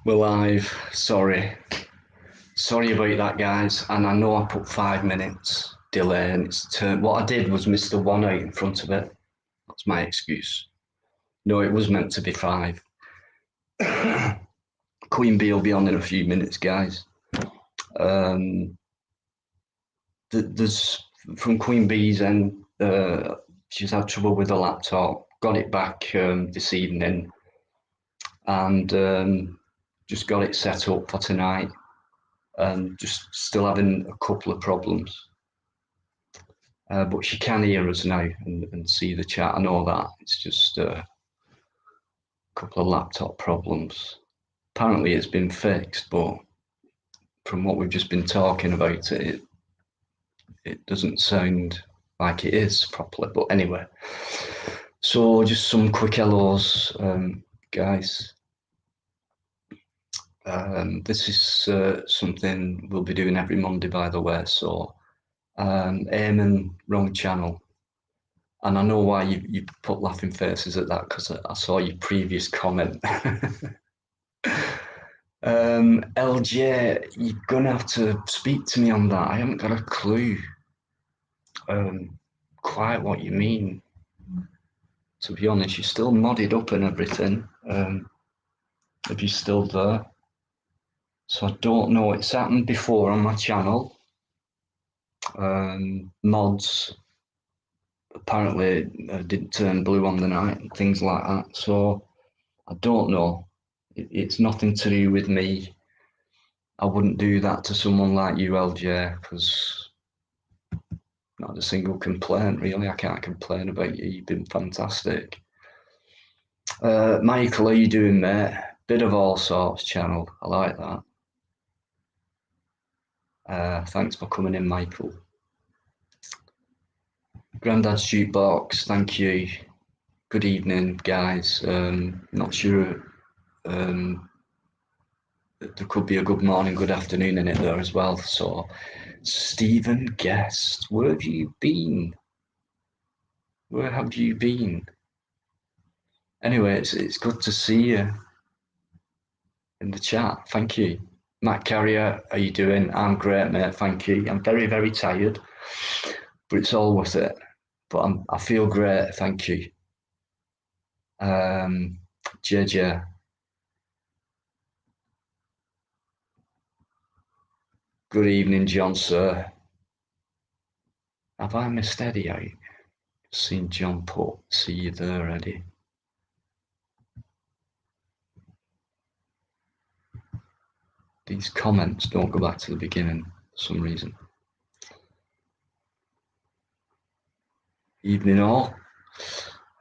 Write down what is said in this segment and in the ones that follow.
We're live. Sorry about that, guys. And I know I put 5 minutes delay and it's turned. What I did was miss the one out in front of it. That's my excuse. No, it was meant to be five. Queen Bee will be on in a few minutes, guys. There's from Queen Bee's end, she's had trouble with the laptop. Got it back this evening and just got it set up for tonight. And just still having a couple of problems. But she can hear us now and see the chat. I know that. It's just a couple of laptop problems. Apparently it's been fixed, but from what we've just been talking about, it doesn't sound like it is properly. But anyway, so just some quick hellos, guys. This is something we'll be doing every Monday, by the way. So Eamon, wrong channel. And I know why you put laughing faces at that, because I saw your previous comment. LJ, you're gonna have to speak to me on that. I haven't got a clue quite what you mean. To be honest, you're still modded up and everything. If you're still there. So I don't know. It's happened before on my channel. Mods apparently didn't turn blue on the night and things like that. So I don't know. It's nothing to do with me. I wouldn't do that to someone like you, LJ, because not a single complaint, really. I can't complain about you. You've been fantastic. Michael, how you doing, mate? Bit of all sorts channel. I like that. Thanks for coming in, Michael. Grandad's Jukebox, thank you. Good evening, guys. Not sure. There could be a good morning, good afternoon in it there as well. So, Stephen Guest, where have you been? Where have you been? Anyway, it's good to see you in the chat. Thank you. Matt Carrier, how you doing? I'm great, mate. Thank you. I'm very, very tired, but it's all worth it. But I feel great. Thank you. JJ. Good evening, John, sir. Have I missed Eddie out? Seen John put, see you there, Eddie. These comments don't go back to the beginning for some reason. Evening all.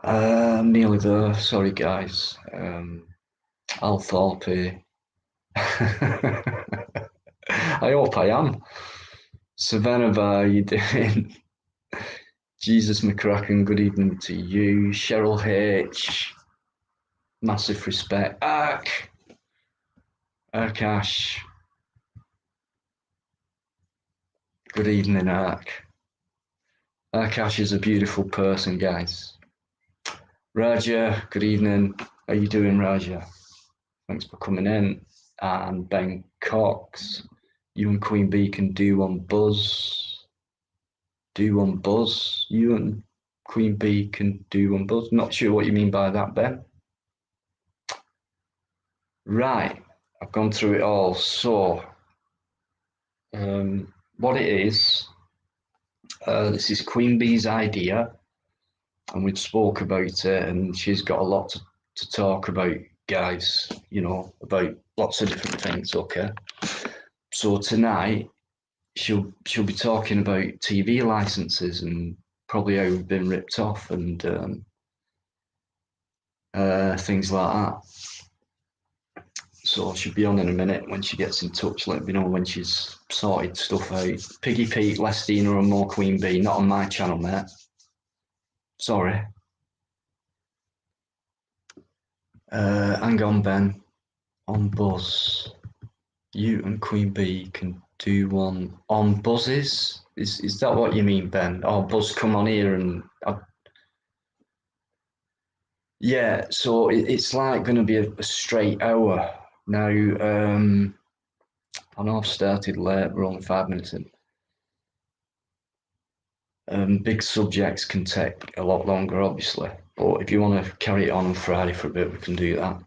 Nearly there. Sorry, guys. Al Thorpe. I hope I am. Savannah, how you doing? Jesus McCracken, good evening to you. Cheryl H. Massive respect. Akash. Good evening, Ark. Akash is a beautiful person, guys. Raja, good evening. How you doing, Raja? Thanks for coming in. And Ben Cox, you and Queen Bee can do one buzz. Do one buzz. You and Queen Bee can do one buzz. Not sure what you mean by that, Ben. Right, I've gone through it all. So, what it is, this is Queen Bee's idea, and we've spoke about it, and she's got a lot to talk about, guys, you know, about lots of different things, okay? So tonight, she'll be talking about TV licenses and probably how we've been ripped off and things like that. So she'll be on in a minute. When she gets in touch, let me know when she's sorted stuff out. Piggy Pete, Lestina and more Queen Bee, not on my channel, mate. Sorry. Hang on, Ben. On Buzz. You and Queen Bee can do one on buzzes. Is that what you mean, Ben? Oh, Buzz, come on here and yeah. So it's like going to be a straight hour Now, I know I've started late, we're only 5 minutes in. Big subjects can take a lot longer, obviously, but if you want to carry it on Friday for a bit, we can do that.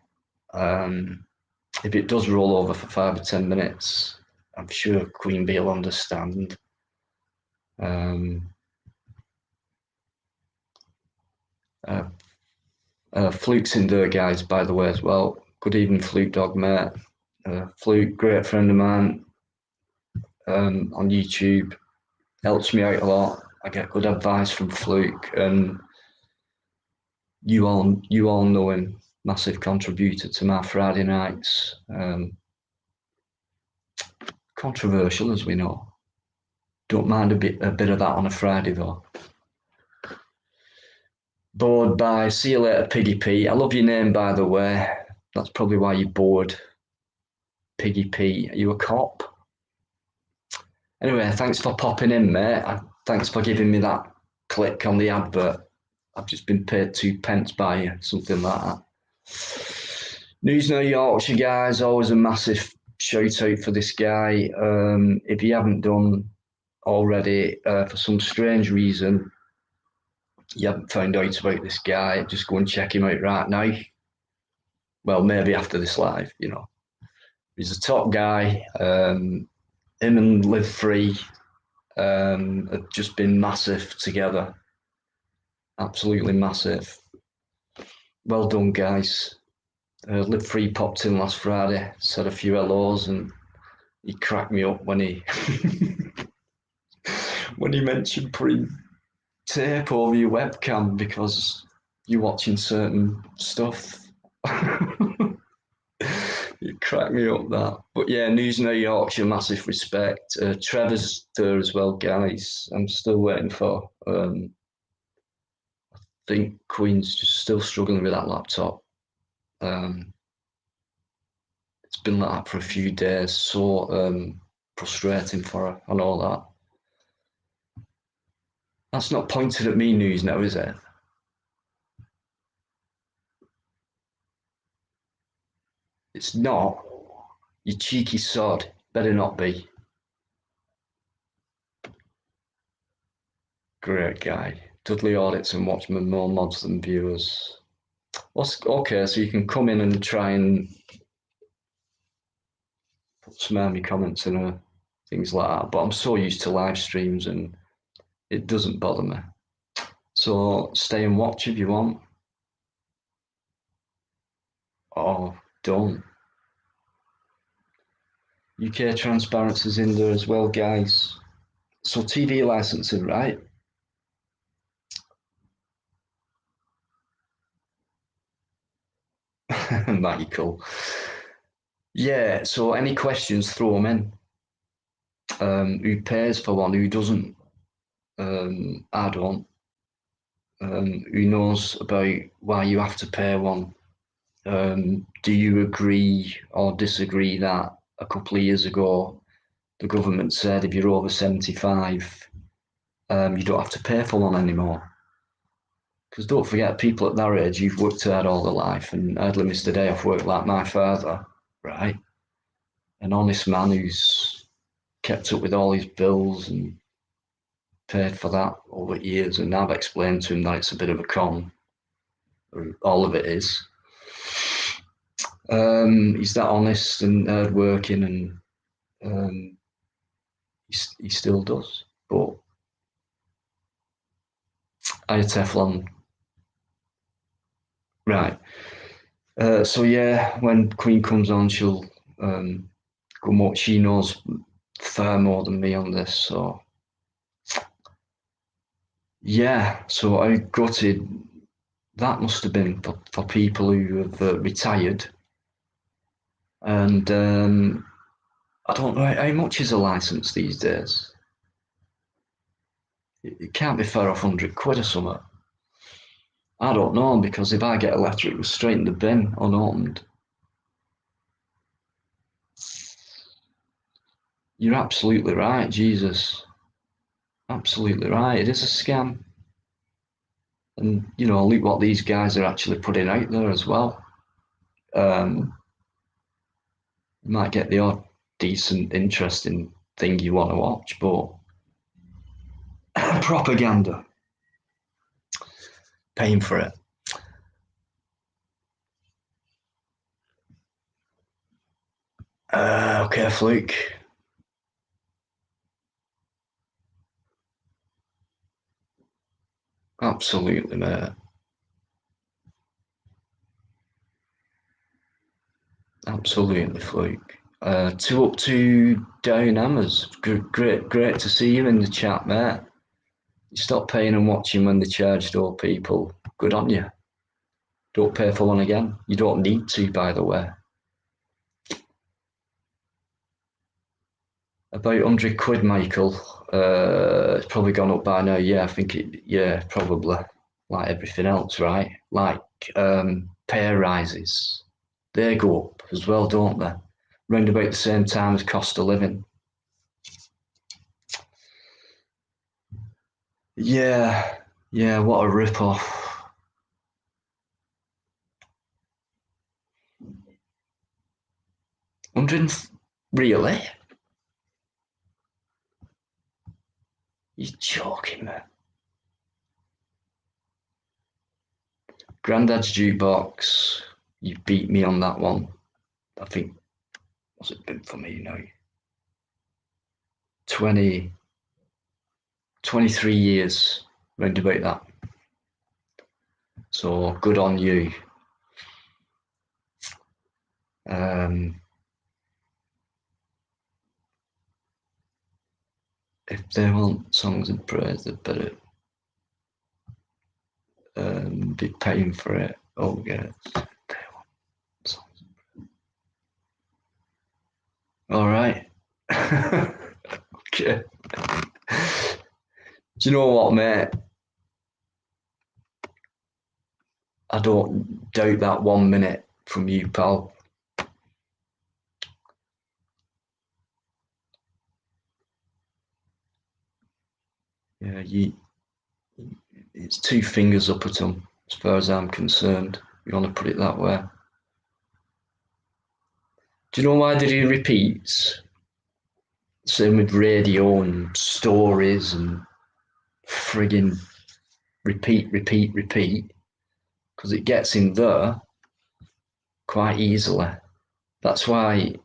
If it does roll over for 5 or 10 minutes, I'm sure Queen Bee will understand. Fluke's in there, guys, by the way, as well. Good evening, Fluke Dog, mate. Fluke, great friend of mine on YouTube, helps me out a lot. I get good advice from Fluke, and you all know him, massive contributor to my Friday nights. Controversial, as we know. Don't mind a bit of that on a Friday, though. Bored by, see you later, Piggy P. I love your name, by the way. That's probably why you're bored. Piggy P. Are you a cop? Anyway, thanks for popping in, mate. Thanks for giving me that click on the advert. I've just been paid 2p by you, something like that. News No Yorkshire, guys. Always a massive shout out for this guy. If you haven't done already, for some strange reason, you haven't found out about this guy, just go and check him out right now. Well, maybe after this live, you know. He's a top guy. Him and Live Free have just been massive together. Absolutely massive. Well done, guys. Live Free popped in last Friday, said a few hellos, and he cracked me up when he when he mentioned putting tape over your webcam because you're watching certain stuff. You cracked me up that. But yeah, News No Yorkshire, massive respect. Trevor's there as well, guys. I'm still waiting for. I think Queen's just still struggling with that laptop. It's been like that for a few days. So frustrating for her and all that. That's not pointed at me, News now, is it? It's not. You cheeky sod. Better not be. Great guy. Dudley audits and Watchmen more mods than viewers. Okay, so you can come in and try and put smarmy comments in things like that. But I'm so used to live streams and it doesn't bother me. So stay and watch if you want. Or don't. UK Transparency's in there as well, guys. So TV licensing, right? Mighty cool. Yeah, so any questions, throw them in. Who pays for one, who doesn't? I don't. Who knows about why you have to pay one? Do you agree or disagree that a couple of years ago the government said if you're over 75, you don't have to pay for one anymore? Because don't forget, people at that age, you've worked hard all their life and hardly missed a day off work like my father, right? An honest man who's kept up with all his bills and paid for that over years. And I've explained to him that it's a bit of a con, or all of it is. He's that honest and hardworking, and he still does. But I had Teflon. Right. So yeah, when Queen comes on, she'll go more. She knows far more than me on this. So yeah, so I gutted. That must have been for people who have retired. And I don't know how much is a license these days. It can't be far off £100 or something. I don't know, because if I get a letter, it goes straight in the bin unopened. You're absolutely right, Jesus. Absolutely right. It is a scam. And, you know, look what these guys are actually putting out there as well. You might get the odd decent, interesting thing you want to watch, but propaganda, paying for it. Okay, Fluke. Absolutely, mate. Absolutely, Fluke. 2 up, 2 down hammers. Great to see you in the chat, mate. You stop paying and watching when they charge door people. Good on you. Don't pay for one again. You don't need to, by the way. About 100 quid, Michael. It's probably gone up by now. Yeah, I think yeah, probably. Like everything else, right? Like pay rises. They go up as well, don't they? Round about the same time as cost of living. Yeah, what a rip-off. Really? You're joking, man. Grandad's Jukebox. You beat me on that one. I think, what's it been for me now? 20, 23 years, round about that. So good on you. If they want songs and praise, they better be paying for it. Oh, yeah. They want songs. All right. Okay. Do you know what, mate? I don't doubt that 1 minute from you, pal. Yeah, it's 2 fingers up at them, as far as I'm concerned. You want to put it that way. Do you know why they do repeats? Same with radio and stories and frigging repeat, because it gets in there quite easily. That's why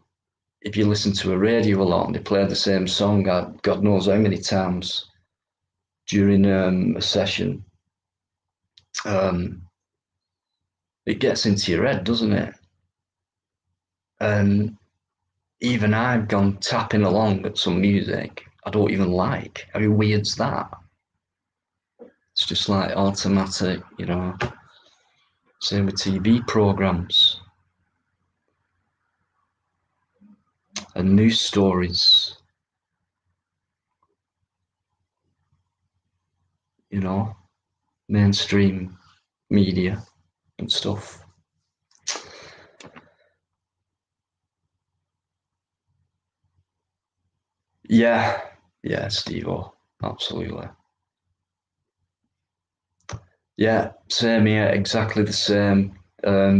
if you listen to a radio a lot and they play the same song, God knows how many times during a session, it gets into your head, doesn't it? And even I've gone tapping along at some music I don't even like. How weird's that? It's just like automatic, you know. Same with TV programs and news stories, you know, mainstream media and stuff. Yeah, Steve-O, absolutely. Yeah, same here, exactly the same.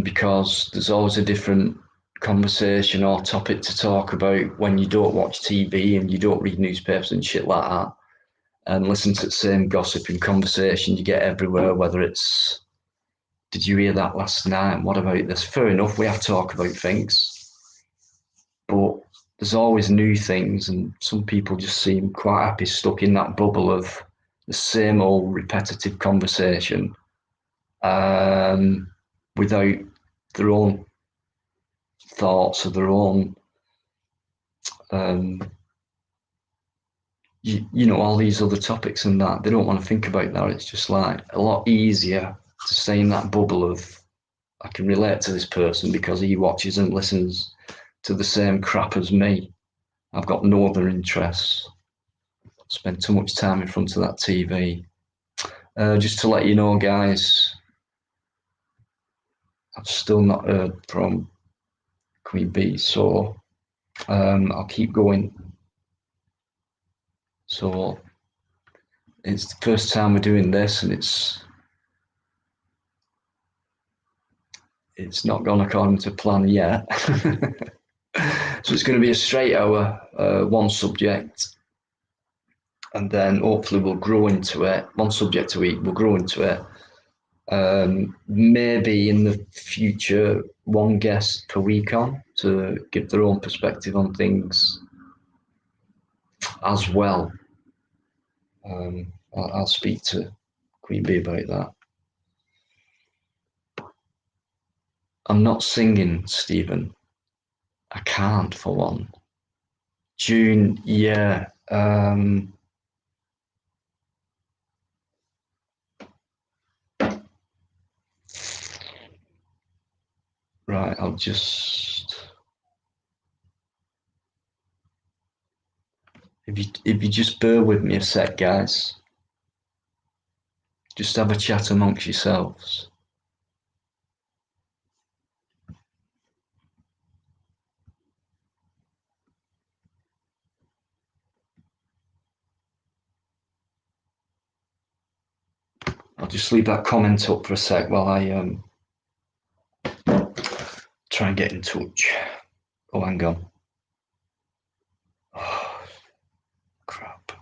Because there's always a different conversation or topic to talk about when you don't watch TV and you don't read newspapers and shit like that, and listen to the same gossip and conversation you get everywhere. Whether it's, did you hear that last night? What about this? Fair enough, we have to talk about things, but there's always new things, and some people just seem quite happy stuck in that bubble of the same old repetitive conversation, without their own thoughts or their own, you know, all these other topics and that. They don't want to think about that. It's just like a lot easier to stay in that bubble of, I can relate to this person because he watches and listens to the same crap as me. I've got no other interests. Spend too much time in front of that TV. Just to let you know, guys, I've still not heard from Queen Bee, so I'll keep going. So it's the first time we're doing this, and it's not gone according to plan yet. So it's going to be a straight hour, one subject, and then hopefully we'll grow into it. One subject a week, we'll grow into it. Maybe in the future, one guest per week on to give their own perspective on things as well. I'll speak to Queen Bee about that. I'm not singing, Stephen. I can't, for one. June, yeah. Right, I'll just... If you just bear with me a sec, guys. Just have a chat amongst yourselves. I'll just leave that comment up for a sec while I try and get in touch. Oh, hang on. Oh, crap.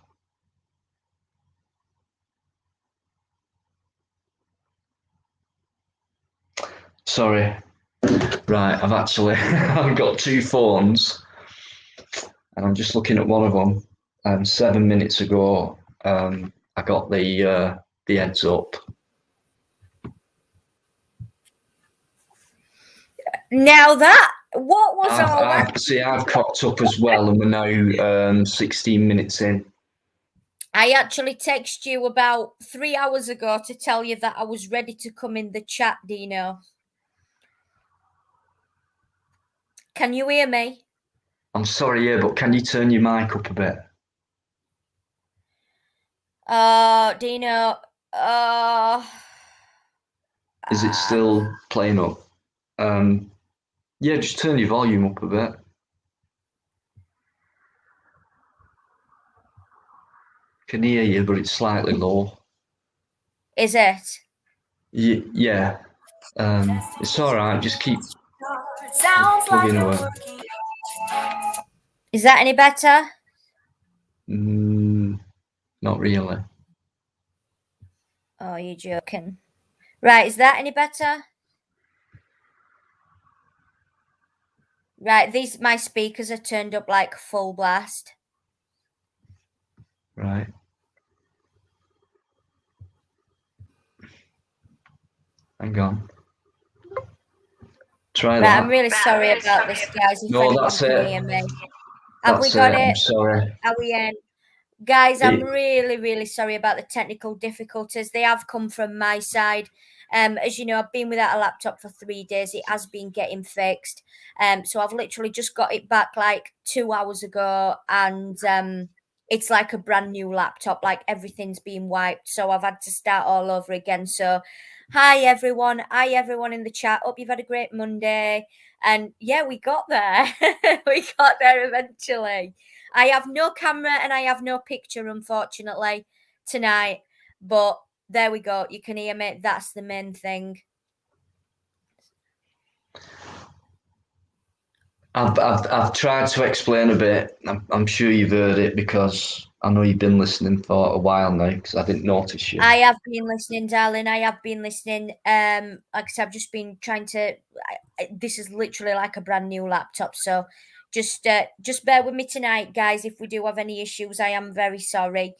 Sorry. Right, I've actually I've got two phones, and I'm just looking at one of them. 7 minutes ago, I got the heads up. Now what was all that? See, I've cocked up as well, and we're now 16 minutes in. I actually texted you about 3 hours ago to tell you that I was ready to come in the chat, Dino. Can you hear me? I'm sorry, yeah, but can you turn your mic up a bit? Dino, Is it still playing up? Yeah, just turn your volume up a bit. Can hear you, but it's slightly low. Is it? Yeah. It's all right. Just keep plugging away. Is that any better? Not really. Oh, you're joking. Right, is that any better? Right, my speakers are turned up like full blast. Right. Hang on. Try that. I'm really sorry about this, guys. If no, that's it. Hear me. Have we got it? I'm sorry. Are we in? Guys, I'm really, really sorry about the technical difficulties. They have come from my side. As you know, I've been without a laptop for 3 days. It has been getting fixed. So I've literally just got it back like 2 hours ago, and it's like a brand new laptop, like everything's been wiped. So I've had to start all over again. So hi everyone in the chat. Hope you've had a great Monday. And yeah, we got there. We got there eventually. I have no camera and I have no picture, unfortunately, tonight. But there we go. You can hear me. That's the main thing. I've tried to explain a bit. I'm sure you've heard it because I know you've been listening for a while now because I didn't notice you. I have been listening, darling. I have been listening. Like I said, I've just been trying to. This is literally like a brand new laptop, so just bear with me tonight, guys. If we do have any issues, I am very sorry.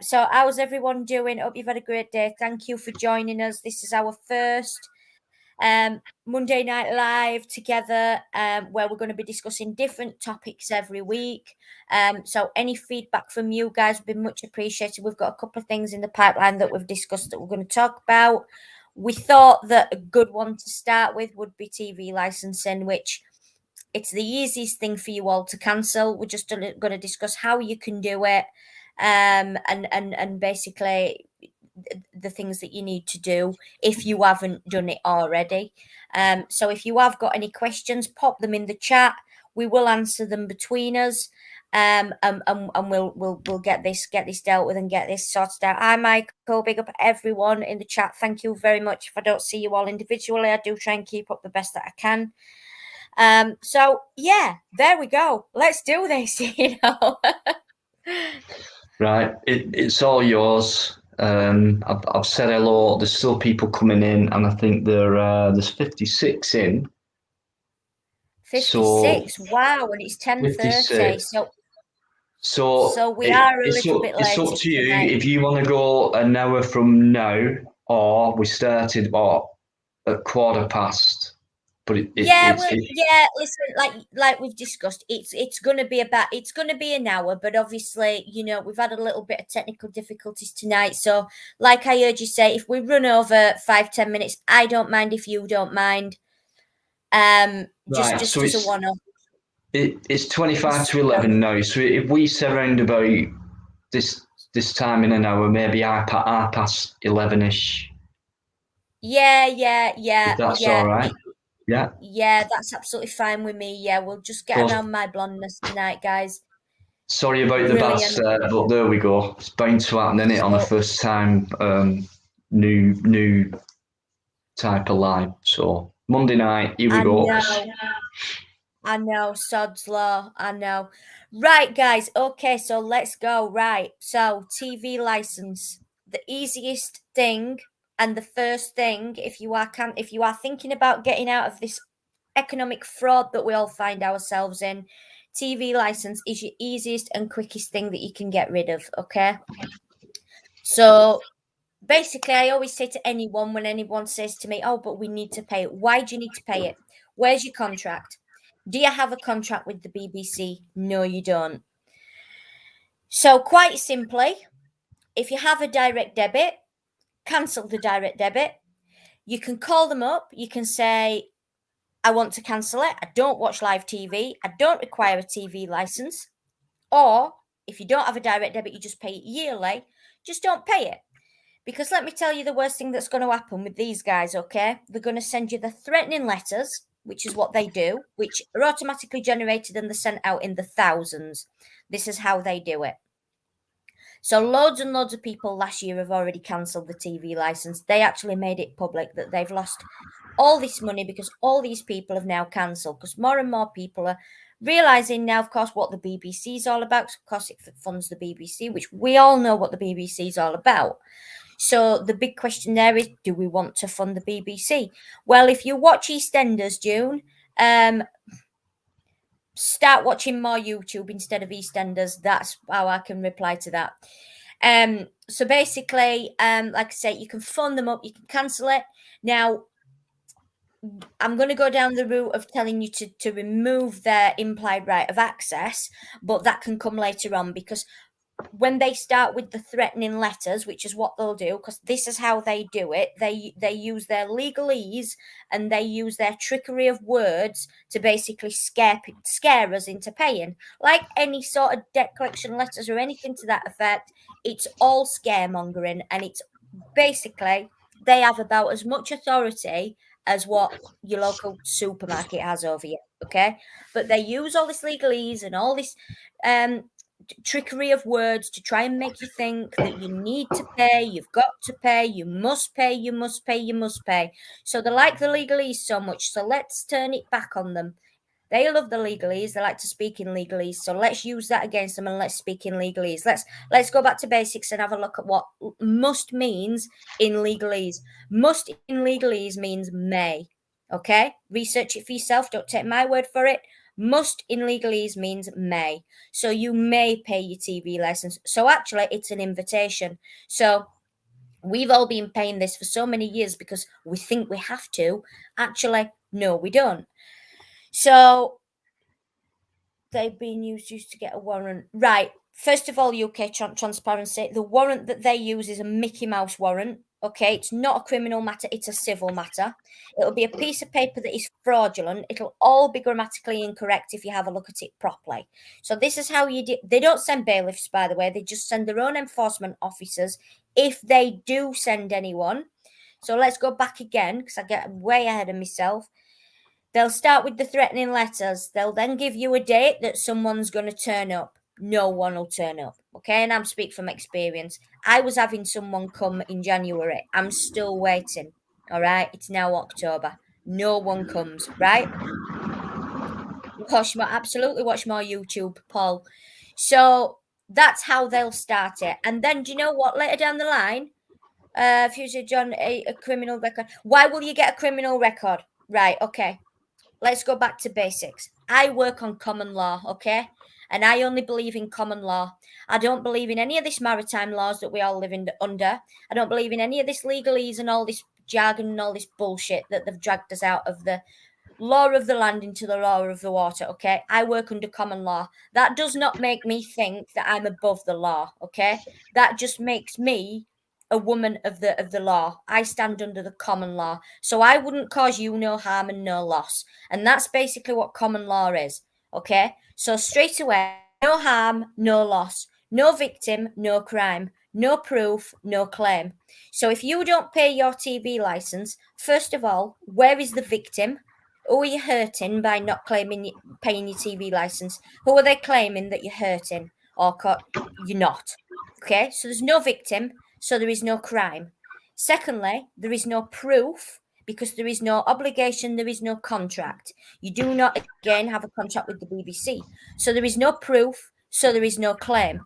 So how's everyone doing? Hope you've had a great day. Thank you for joining us. This is our first Monday Night Live together, where we're going to be discussing different topics every week. So any feedback from you guys would be much appreciated. We've got a couple of things in the pipeline that we've discussed that we're going to talk about. We thought that a good one to start with would be TV licensing, which it's the easiest thing for you all to cancel. We're just going to discuss how you can do it, and basically the things that you need to do if you haven't done it already. So if you have got any questions, pop them in the chat. We will answer them between us. And we'll get this dealt with and get this sorted out. Hi, Michael. Big up everyone in the chat. Thank you very much. If I don't see you all individually, I do try and keep up the best that I can. So yeah, there we go. Let's do this, Right, it's all yours. I've said hello. There's still people coming in, and I think there's 56 in. 56. Wow, and it's 10:30. 56. So we are a it's little bit it's late up to you tonight. if you want to go an hour from now, or we started at 1:15. But Listen, like we've discussed, it's gonna be an hour, but obviously, we've had a little bit of technical difficulties tonight. So, like I heard you say, if we run over 5-10 minutes, I don't mind if you don't mind. Just so as a one-off. it's 25 to 11 now. So if we say around about this time in an hour, maybe I past 11ish. Yeah. That's all right. Yeah. Yeah, that's absolutely fine with me. Yeah, we'll just get around my blondness tonight, guys. Sorry about the bad Brilliant. start, but there we go. It's bound to happen, isn't it, on the first time new type of live. So Monday night, here we go. I know, sod's law. I know. Right, guys. Okay, so let's go. Right. So TV license. The easiest thing and the first thing, if you are thinking about getting out of this economic fraud that we all find ourselves in, TV license is your easiest and quickest thing that you can get rid of. Okay. So basically, I always say to anyone when anyone says to me, "Oh, but we need to pay it." Why do you need to pay it? Where's your contract? Do you have a contract with the BBC? No, you don't. So, quite simply, if you have a direct debit, cancel the direct debit. You can call them up. You can say, I want to cancel it. I don't watch live TV. I don't require a TV license. Or if you don't have a direct debit, you just pay it yearly. Just don't pay it. Because let me tell you the worst thing that's going to happen with these guys, okay? They're going to send you the threatening letters, which is what they do, which are automatically generated and they're sent out in the thousands. This is how they do it. So loads and loads of people last year have already cancelled the TV license. They actually made it public that they've lost all this money because all these people have now cancelled, because more and more people are realizing now, of course, what the BBC is all about. Of course, it funds the BBC, which we all know what the BBC is all about. So the big question there is, do we want to fund the BBC? Well, if you watch EastEnders, June, start watching more YouTube instead of EastEnders. That's how I can reply to that. So basically, like I say, you can fund them up, you can cancel it. Now, I'm going to go down the route of telling you to remove their implied right of access, but that can come later on, because when they start with the threatening letters, which is what they'll do, because this is how they do it, they use their legalese and they use their trickery of words to basically scare us into paying. Like any sort of debt collection letters or anything to that effect, it's all scaremongering, and it's basically they have about as much authority as what your local supermarket has over you, okay? But they use all this legalese and all this trickery of words to try and make you think that you need to pay, you've got to pay, you must pay, you must pay, you must pay. So they like the legalese so much, so let's turn it back on them. They love the legalese. They like to speak in legalese. So let's use that against them and let's speak in legalese. Let's go back to basics and have a look at what must means in legalese. Must in legalese means may. Okay? Research it for yourself. Don't take my word for it. Must in legalese means may. So you may pay your TV license. So actually, it's an invitation. So we've all been paying this for so many years because we think we have to. Actually, no, we don't. So they've been used to get a warrant. Right. First of all, UK transparency. The warrant that they use is a Mickey Mouse warrant. Okay, it's not a criminal matter, it's a civil matter. It'll be a piece of paper that is fraudulent. It'll all be grammatically incorrect if you have a look at it properly. So this is how you do. They don't send bailiffs, by the way. They just send their own enforcement officers if they do send anyone. So let's go back again because I get way ahead of myself. They'll start with the threatening letters. They'll then give you a date that someone's going to turn up. No one will turn up. Okay, and I'm speaking from experience. I was having someone come in January. I'm still waiting. All right, it's now October. No one comes, right? Absolutely watch more YouTube, Paul. So that's how they'll start it. And then, do you know what? Later down the line, Future John, a criminal record. Why will you get a criminal record? Right, okay. Let's go back to basics. I work on common law, okay? And I only believe in common law. I don't believe in any of this maritime laws that we all live under. I don't believe in any of this legalese and all this jargon and all this bullshit that they've dragged us out of the law of the land into the law of the water, okay? I work under common law. That does not make me think that I'm above the law, okay? That just makes me a woman of the law. I stand under the common law. So I wouldn't cause you no harm and no loss. And that's basically what common law is, okay? So straight away, no harm, no loss. No victim, no crime. No proof, no claim. So if you don't pay your TV license, first of all, where is the victim? Who are you hurting by not paying your TV license? Who are they claiming that you're hurting or you're not? Okay, so there's no victim, so there is no crime. Secondly, there is no proof because there is no obligation, there is no contract. You do not, again, have a contract with the BBC. So there is no proof, so there is no claim.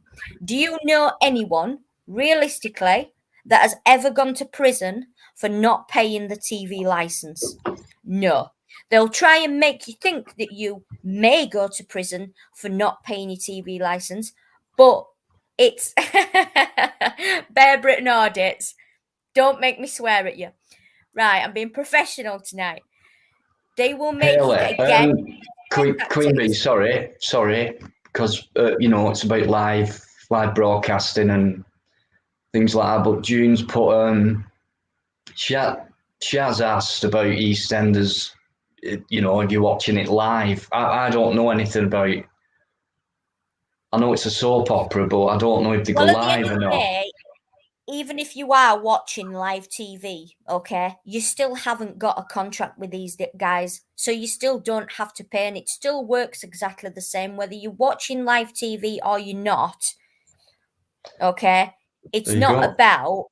Do you know anyone, realistically, that has ever gone to prison for not paying the TV license? No. They'll try and make you think that you may go to prison for not paying your TV license, but it's Bear Britain audits. Don't make me swear at you. Right, I'm being professional tonight. They will make you again. Queen Bee, sorry, because it's about live broadcasting and things like that. But June's put she has asked about EastEnders. If you're watching it live. I don't know anything about it. I know it's a soap opera, but I don't know if they go live or not. Even if you are watching live TV, okay, you still haven't got a contract with these guys. So you still don't have to pay, and it still works exactly the same whether you're watching live TV or you're not. Okay? It's not about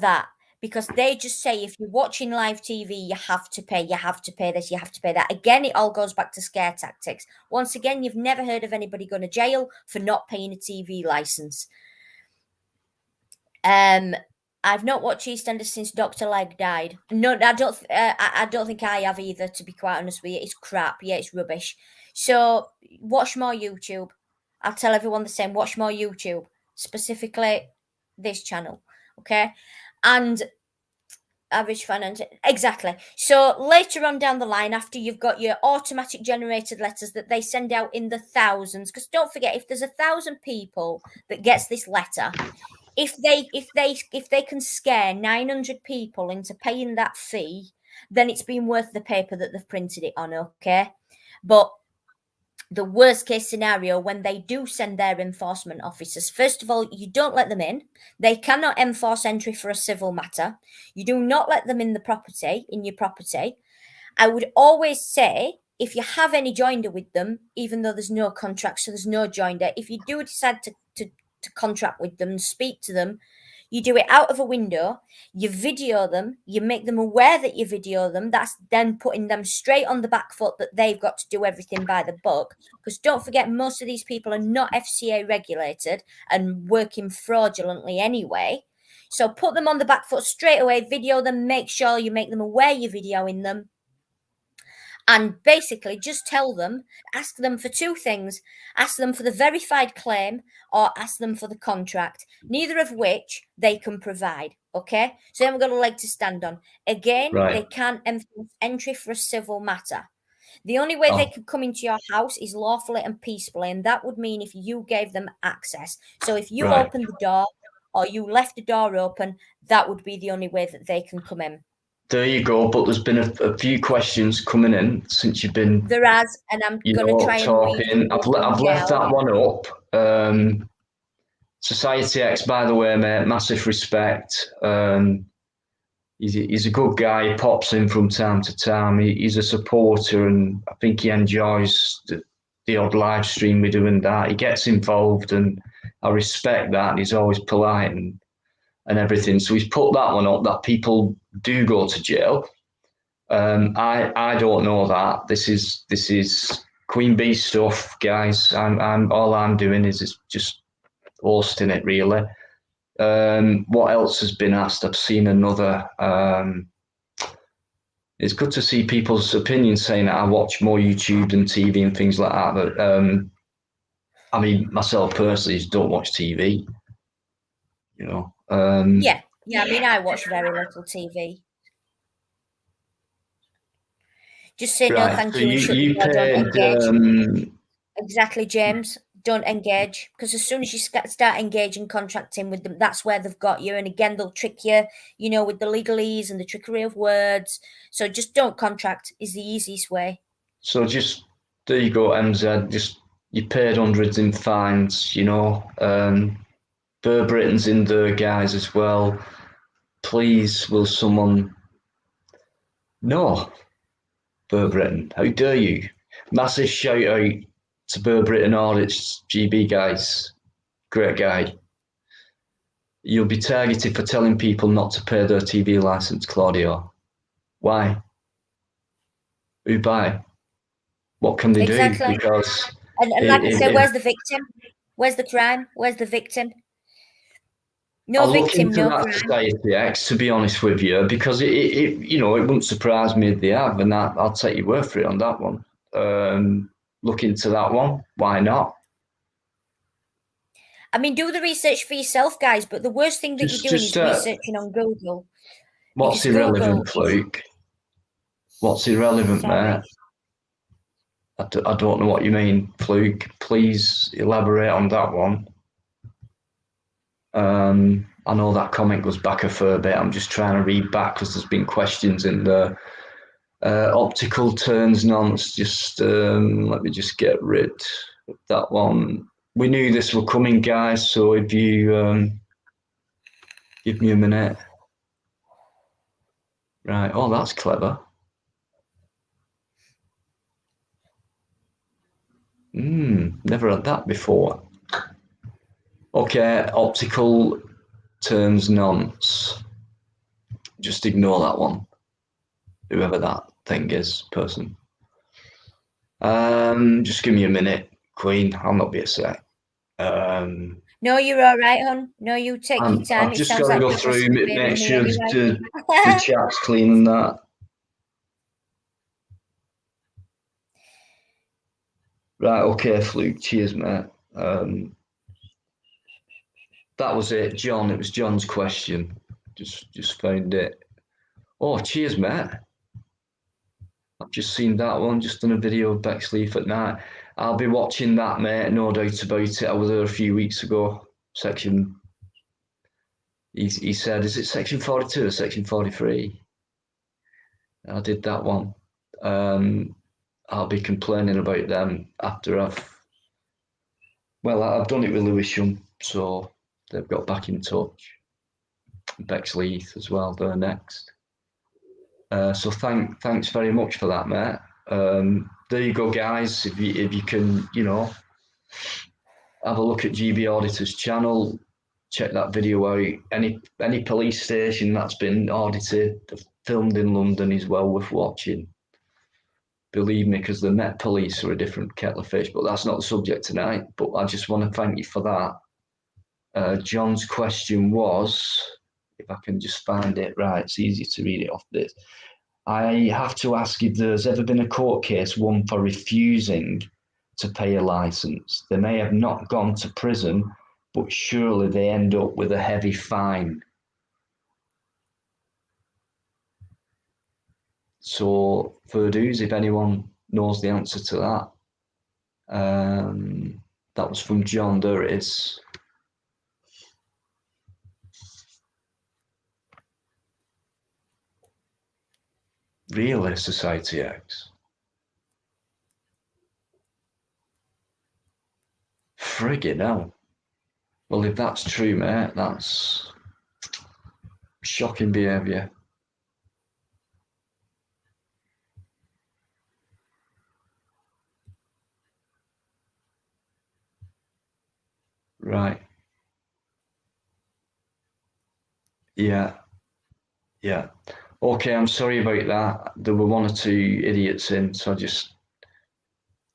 that. Because they just say if you're watching live TV, you have to pay this, you have to pay that. Again, it all goes back to scare tactics. Once again, you've never heard of anybody going to jail for not paying a TV license. I've not watched EastEnders since Dr. Legg died. No, I don't think I have either, to be quite honest with you. It's crap. Yeah, it's rubbish. So watch more YouTube. I'll tell everyone the same. Watch more YouTube, specifically this channel. Okay. And average finance, exactly. So later on down the line, after you've got your automatic generated letters that they send out in the thousands, because don't forget, if there's 1,000 people that gets this letter, if they can scare 900 people into paying that fee, then it's been worth the paper that they've printed it on. Okay, but the worst case scenario, when they do send their enforcement officers, first of all, you don't let them in. They cannot enforce entry for a civil matter. You do not let them in your property. I would always say, if you have any joinder with them, even though there's no contract, so there's no joinder, if you do decide to contract with them, speak to them, you do it out of a window, you video them, you make them aware that you video them. That's then putting them straight on the back foot that they've got to do everything by the book. Because don't forget, most of these people are not FCA regulated and working fraudulently anyway. So put them on the back foot straight away, video them, make sure you make them aware you're videoing them. And basically just tell them, ask them for two things. Ask them for the verified claim or ask them for the contract, neither of which they can provide. Okay? So they haven't got a leg to stand on. Again, They can't enforce entry for a civil matter. The only way they could come into your house is lawfully and peacefully, and that would mean if you gave them access. So if you opened the door or you left the door open, that would be the only way that they can come in. There you go. But there's been a few questions coming in since you've been. There has, and I'm going to try talking. And read. I've left that one up. Society X, by the way, mate. Massive respect. He's a good guy. He pops in from time to time. He's a supporter, and I think he enjoys the odd live stream we do and that. He gets involved, and I respect that. And he's always polite and everything. So he's put that one up that people do go to jail. I don't know that. This is Queen Bee stuff, guys. I'm all I'm doing is just hosting it, really. What else has been asked? I've seen another. It's good to see people's opinions saying that I watch more YouTube than TV and things like that. But I mean, myself personally, just don't watch TV. You know. Yeah, yeah. I mean, I watch very little TV. Just say no, Right. So thank you, and shut the you door. Don't paid. engage. Exactly, James. Don't engage because as soon as you start engaging, contracting with them, that's where they've got you. And again, they'll trick you, with the legalese and the trickery of words. So just don't contract is the easiest way. So just there you go, MZ. Just you paid hundreds in fines. Burr in there, guys, as well. Please, will someone? No, Burr, how dare you? Massive shout out to Burr Audits, GB guys. Great guy. You'll be targeted for telling people not to pay their TV license, Claudio. Why? Who by? What can they do? Exactly. Because And like I said, if where's the victim? Where's the crime? Where's the victim? No I'll look victim, into no that crime. Society X, to be honest with you, because it wouldn't surprise me if they have, and that I'll take your word for it on that one. Look into that one. Why not? I mean, do the research for yourself, guys. But the worst thing that you're doing Just is researching on Google what's because Google irrelevant, is Fluke? What's irrelevant, mate? sorry. I don't know what you mean, Fluke. Please elaborate on that one. I know that comment goes back a fair bit. I'm just trying to read back because there's been questions in the optical turns nonce. Just let me just get rid of that one. We knew this were coming, guys. So if you give me a minute, right? Oh, that's clever. Never had that before. Okay, optical turns nonce. Just ignore that one. Whoever that thing is, person. Just give me a minute, Queen. I'll not be a sec. No, you're all right, hon. No, you take your time. I've It just sounds got to like go you're through, misbehaving make me sure anyway. the chat's clean and that. Right, okay, Fluke. Cheers, mate. That was it, John. It was John's question. Just found it. Oh, cheers, mate. I've just seen that one. Just done a video of Bexleaf at night. I'll be watching that, mate. No doubt about it. I was there a few weeks ago. Section. He said, "Is it section 42 or section 43?" I did that one. I'll be complaining about them after I've done it with Lewisham, so they've got back in touch. Bexleaf as well, they're next. So thanks very much for that, mate. There you go, guys. If you can, have a look at GB Auditor's channel, check that video out. Any police station that's been audited, filmed in London is well worth watching. Believe me, because the Met Police are a different kettle of fish, but that's not the subject tonight. But I just want to thank you for that. John's question was, if I can just find it right, it's easy to read it off this. I have to ask if there's ever been a court case won for refusing to pay a license. They may have not gone to prison, but surely they end up with a heavy fine. So, Ferdows, if anyone knows the answer to that, that was from John. There it is. Really, Society X. Friggin' hell. Well, if that's true, mate, that's shocking behaviour. Right. Yeah. Yeah. Okay, I'm sorry about that. There were one or two idiots in, so I just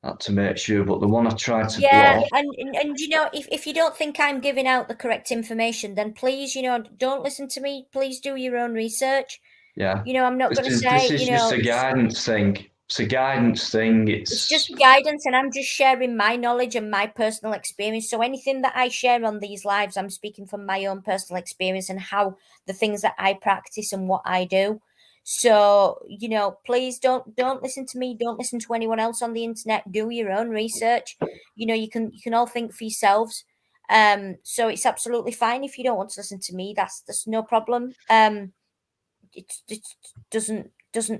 had to make sure. But the one I tried to Yeah, block, and you know, if you don't think I'm giving out the correct information, then please, you know, don't listen to me. Please do your own research. yeah. You know, I'm not This going to is this say, you is just know, a guidance thing. It's a guidance thing. it's just guidance, and I'm just sharing my knowledge and my personal experience. So anything that I share on these lives, I'm speaking from my own personal experience and how the things that I practice and what I do. So, you know, please don't listen to me, don't listen to anyone else on the internet. Do your own research. You know, you can all think for yourselves. So it's absolutely fine if you don't want to listen to me. That's no problem. It doesn't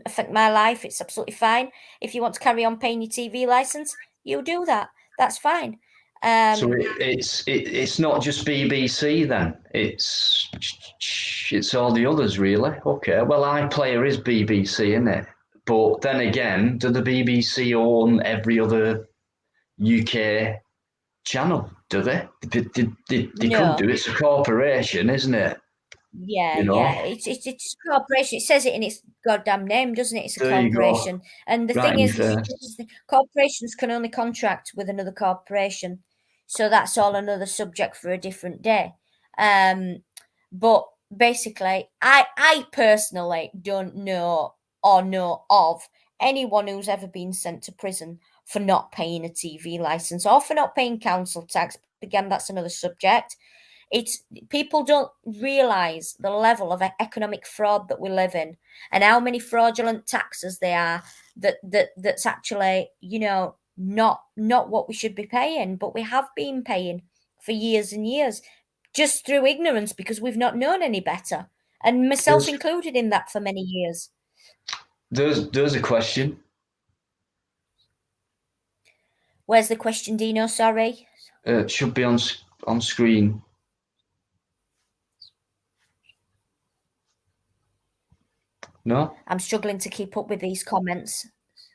affect my life. It's absolutely fine. If you want to carry on paying your TV license, you do that. That's fine. So Um, it's not just BBC then. It's all the others really. Okay. Well, iPlayer is BBC, isn't it? But then again, do the BBC own every other UK channel? Do they? They could do. no. It's a corporation, isn't it? Yeah, You yeah. know. It's a corporation. It says it in its goddamn name, doesn't it? It's a There you go. corporation. And the Right thing in is, first. corporations can only contract with another corporation. So that's all another subject for a different day. Um, but basically, I personally don't know or know of anyone who's ever been sent to prison for not paying a TV license or for not paying council tax. Again, that's another subject. It's people don't realize the level of economic fraud that we live in and how many fraudulent taxes they are that's actually, you know, not what we should be paying, but we have been paying for years and years just through ignorance because we've not known any better, and myself There's included in that for many years. there's a question. Where's the question, Dino? Sorry. It should be on screen. No, I'm struggling to keep up with these comments.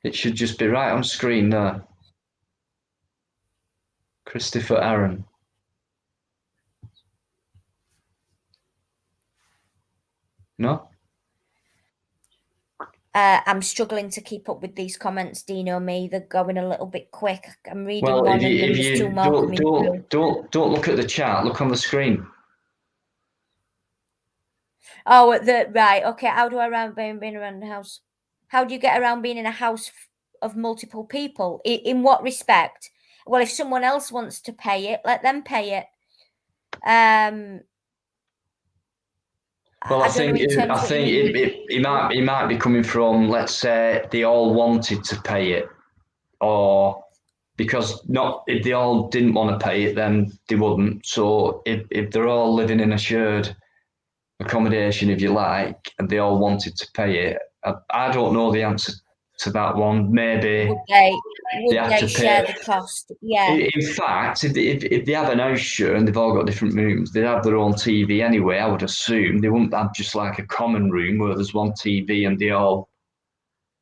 it should just be right on screen there. Christopher Aaron. No? I'm struggling to keep up with these comments, Dino. Me, they're going a little bit quick. I'm reading Well, one, and then there's two more coming through. don't look at the chat. Look on the screen. Oh, right. Okay. How do I being around the house? How do you get around being in a house of multiple people? In what respect? Well, if someone else wants to pay it, let them pay it. Well, I don't know in terms I what you think mean. he might be coming from, let's say they all wanted to pay it, or because not if they all didn't want to pay it, then they wouldn't. So if they're all living in a shared accommodation, if you like, and they all wanted to pay it, I don't know the answer to that one. Maybe Would they they would had they to pay. share the cost? Yeah. In fact, if they have an house share and they've all got different rooms, they have their own TV anyway. I would assume they wouldn't have just like a common room where there's one TV and they all,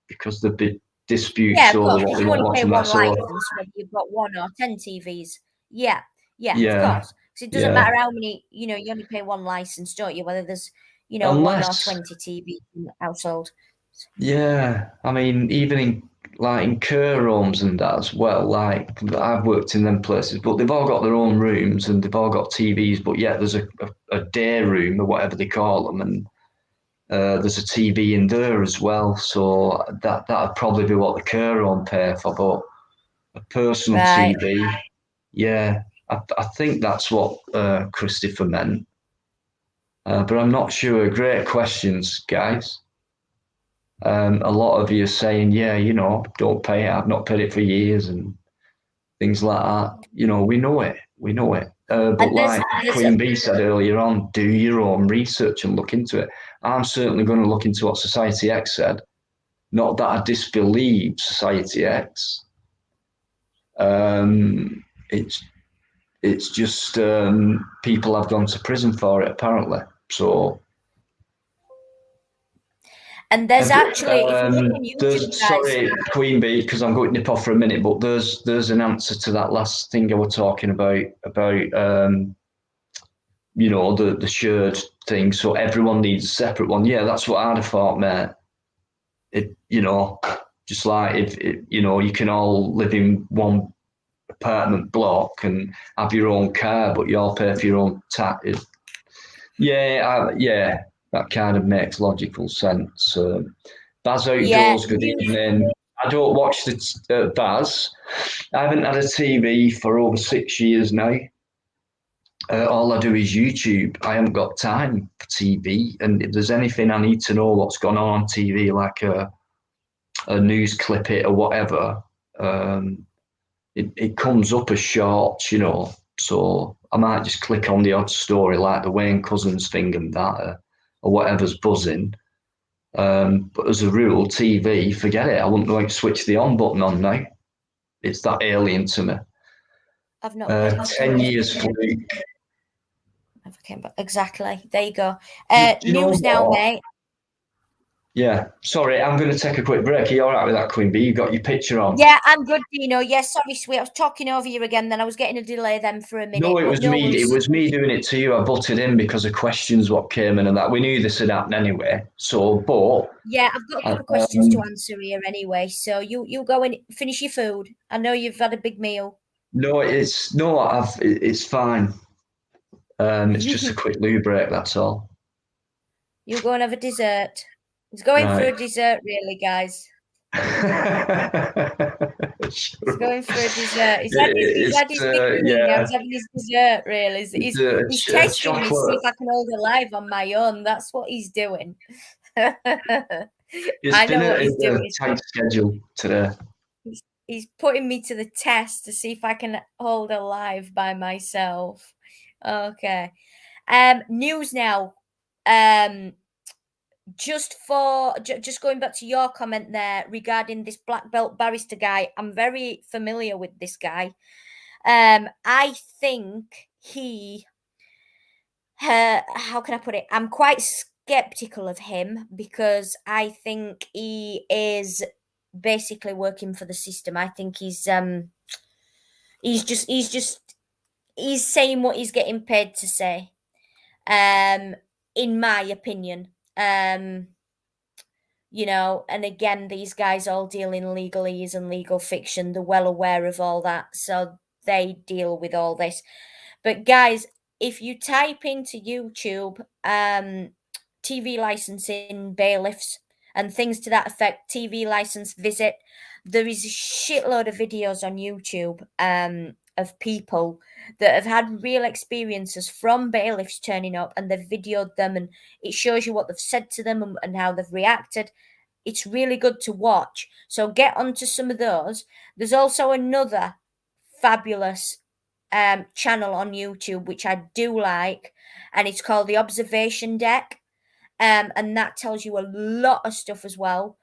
because the big Yeah, disputes of over course, what because they you want to only watch pay and that. one So license when you've got 1 or 10 TVs. Yeah, yeah, of yeah, course. Because it doesn't yeah. matter how many, you know, you only pay one license, don't you? Whether there's, you know, 1 or Unless 20 TVs in the household. yeah, I mean even in care homes and that as well. Like I've worked in them places, but they've all got their own rooms and they've all got TVs. But yeah, there's a day room or whatever they call them, and there's a TV in there as well, so that'd probably be what the care home pay for. But a personal Right. TV, yeah, I think that's what Christopher meant. But I'm not sure. Great questions, guys. A lot of you are saying, yeah, you know, don't pay it. I've not paid it for years and things like that. You know, we know it. We know it. But And like there's Queen Bee said earlier on, do your own research and look into it. I'm certainly going to look into what Society X said. Not that I disbelieve Society X. It's just people have gone to prison for it apparently. So and there's actually, if you look on YouTube, there's guys, sorry Queen Bee because I'm going to nip off for a minute, but there's an answer to that last thing I was talking about the shared thing, so everyone needs a separate one. Yeah, that's what I'd have thought, mate. Just like if you can all live in one apartment block and have your own car, but you all pay for your own tax. Yeah, that kind of makes logical sense. Baz Yeah, Outdoors, good evening. I don't watch the Baz. I haven't had a TV for over 6 years now. All I do is YouTube. I haven't got time for TV. And if there's anything I need to know what's gone on TV, like a news clip it or whatever, it comes up as shorts, So I might just click on the odd story like the Wayne Cousins thing and that, or whatever's buzzing. But as a rule, TV, forget it. I wouldn't know how to switch the on button on now. It's that alien to me. I've not. 10 years fluke. Exactly. There you go. Do you know News now, what? mate. Yeah, sorry, I'm going to take a quick break. Are you all right with that, Queen Bee? You got your picture on? Yeah, I'm good, Dino. Yes, sorry, sweet. I was talking over you again, then I was getting a delay then for a minute. No, it was me. Worries. It was me doing it to you. I butted in because of questions what came in and that. We knew this had happened anyway. So, but yeah, I've got a couple of questions to answer here anyway. So you go and finish your food. I know you've had a big meal. No, it's fine. It's just a quick loo break. That's all. You go and have a dessert. He's going for a dessert, really, guys. He's going for a dessert. He's had his big thing. I was having his dessert, really. He's testing me to see if I can hold it live on my own. That's what he's doing. I know what he's doing. Tight schedule today. He's putting me to the test to see if I can hold it live by myself. Okay. News now. Just going back to your comment there regarding this black belt barrister guy, I'm very familiar with this guy. I think he, how can I put it? I'm quite skeptical of him because I think he is basically working for the system. I think he's saying what he's getting paid to say. In my opinion. And again, these guys all deal in legalese and legal fiction. They're well aware of all that. So they deal with all this. But guys, if you type into YouTube, TV licensing, bailiffs, and things to that effect, TV license visit, there is a shitload of videos on YouTube of people that have had real experiences from bailiffs turning up, and they've videoed them, and it shows you what they've said to them and how they've reacted. It's really good to watch. So get onto some of those. There's also another fabulous channel on YouTube, which I do like, and it's called The Observation Deck. And that tells you a lot of stuff as well.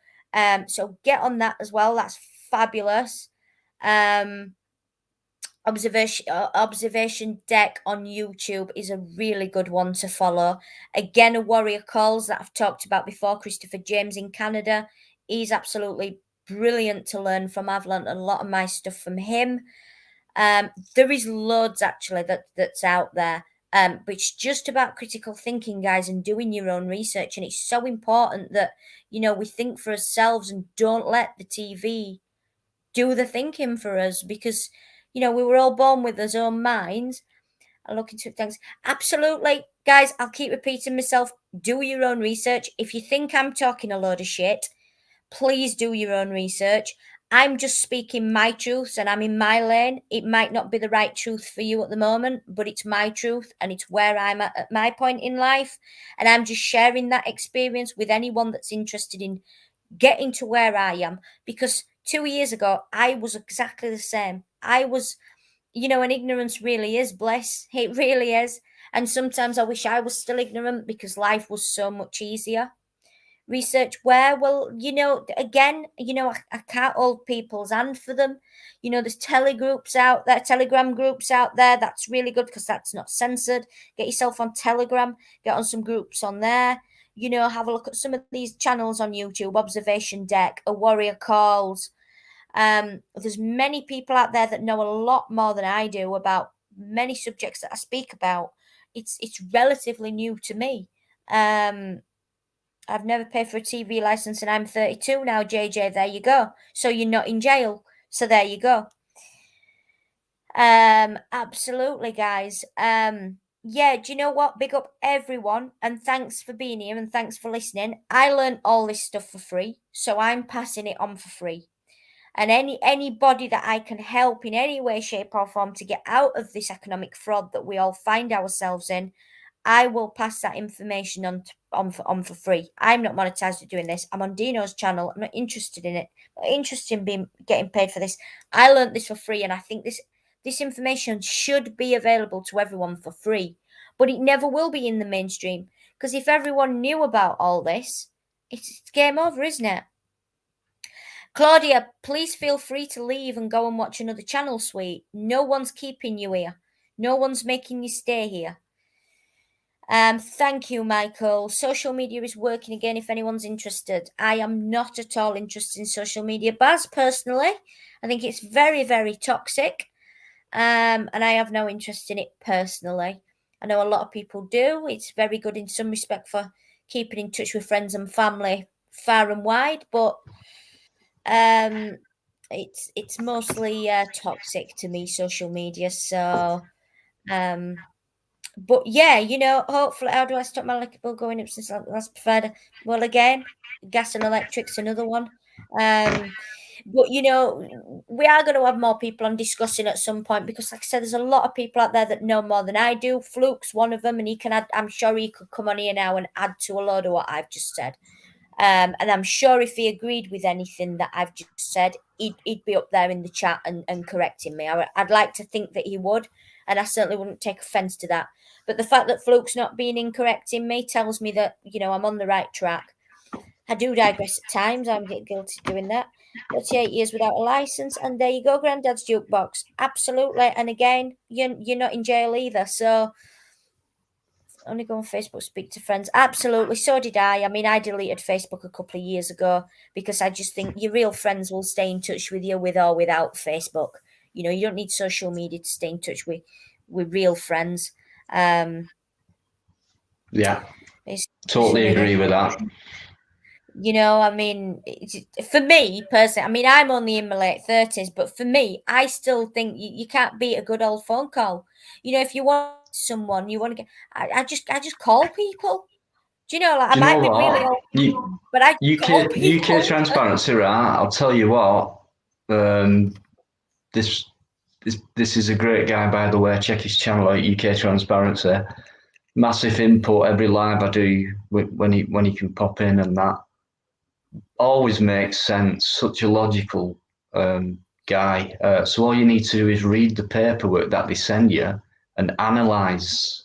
So get on that as well. That's fabulous. Observation Deck on YouTube is a really good one to follow. Again, a Warrior Calls that I've talked about before, Christopher James in Canada. He's absolutely brilliant to learn from. I've learned a lot of my stuff from him. There is loads actually that's out there. But it's just about critical thinking, guys, and doing your own research. And it's so important that, we think for ourselves and don't let the TV do the thinking for us because, we were all born with our own minds and look into things. Absolutely. Guys, I'll keep repeating myself. Do your own research. If you think I'm talking a load of shit, please do your own research. I'm just speaking my truths and I'm in my lane. It might not be the right truth for you at the moment, but it's my truth and it's where I'm at my point in life. And I'm just sharing that experience with anyone that's interested in getting to where I am. Because 2 years ago, I was exactly the same. I was, and ignorance really is bliss. It really is. And sometimes I wish I was still ignorant because life was so much easier. Research where? Well, again, I can't hold people's hand for them. There's telegram groups out there. That's really good because that's not censored. Get yourself on Telegram, get on some groups on there. Have a look at some of these channels on YouTube, Observation Deck, A Warrior Calls. There's many people out there that know a lot more than I do about many subjects that I speak about it's relatively new to me. I've never paid for a TV license and I'm 32 now, JJ. There you go. So you're not in jail. So there you go. Absolutely, guys. Yeah, do you know what? Big up everyone and thanks for being here and thanks for listening. I learned all this stuff for free, so I'm passing it on for free. And anybody that I can help in any way, shape, or form to get out of this economic fraud that we all find ourselves in, I will pass that information on for free. I'm not monetized at doing this. I'm on Dino's channel. I'm not interested in it. I'm not interested in getting paid for this. I learned this for free, and I think this information should be available to everyone for free. But it never will be in the mainstream because if everyone knew about all this, it's game over, isn't it? Claudia, please feel free to leave and go and watch another channel, sweet. No one's keeping you here. No one's making you stay here. Thank you, Michael. Social media is working again if anyone's interested. I am not at all interested in social media. Baz, personally, I think it's very, very toxic. And I have no interest in it personally. I know a lot of people do. It's very good in some respect for keeping in touch with friends and family far and wide, but it's mostly toxic to me, social media. So but yeah, hopefully, how do I stop my electric bill going up since last provider? Well, again, gas and electric's another one. But we are going to have more people on discussing at some point because, like I said, there's a lot of people out there that know more than I do. Fluke's one of them, and he can add. I'm sure he could come on here now and add to a load of what I've just said. And I'm sure if he agreed with anything that I've just said, he'd be up there in the chat and correcting me. I'd like to think that he would, and I certainly wouldn't take offence to that. But the fact that Fluke's not being incorrect in me tells me that, I'm on the right track. I do digress at times. I'm getting guilty doing that. 38 years without a license, and there you go, Granddad's jukebox. Absolutely. And again, you're not in jail either, so only go on Facebook, speak to friends. Absolutely. So did I. I mean, I deleted Facebook a couple of years ago because I just think your real friends will stay in touch with you with or without Facebook. You don't need social media to stay in touch with real friends. Yeah, totally agree with that. I mean, for me personally, I mean, I'm only in my late 30s, but for me, I still think you can't beat a good old phone call. If you want someone, you want to get, I just call people. Do you know, like, I might be really old, but I call people. UK transparency, right? I'll tell you what, this is a great guy, by the way. Check his channel out, UK Transparency. Massive input every live I do when he can pop in, and that always makes sense. Such a logical guy. So all you need to do is read the paperwork that they send you and analyze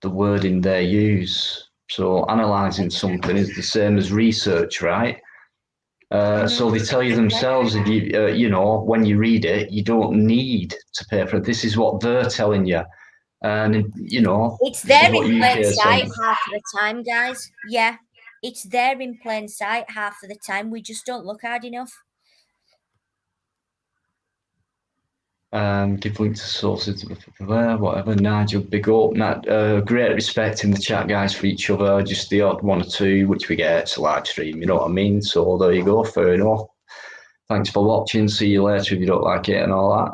the wording they use. So analyzing something is the same as research, right? So they tell you themselves, if when you read it, you don't need to pay for it. This is what they're telling you. And, it's there in plain sight half of the time, guys. Yeah, it's there in plain sight half of the time. We just don't look hard enough. Give link to sources, whatever. Nigel, big up. Great respect in the chat, guys, for each other. Just the odd one or two, which we get to live stream, you know what I mean? So there you go, fair enough. Thanks for watching. See you later if you don't like it and all that.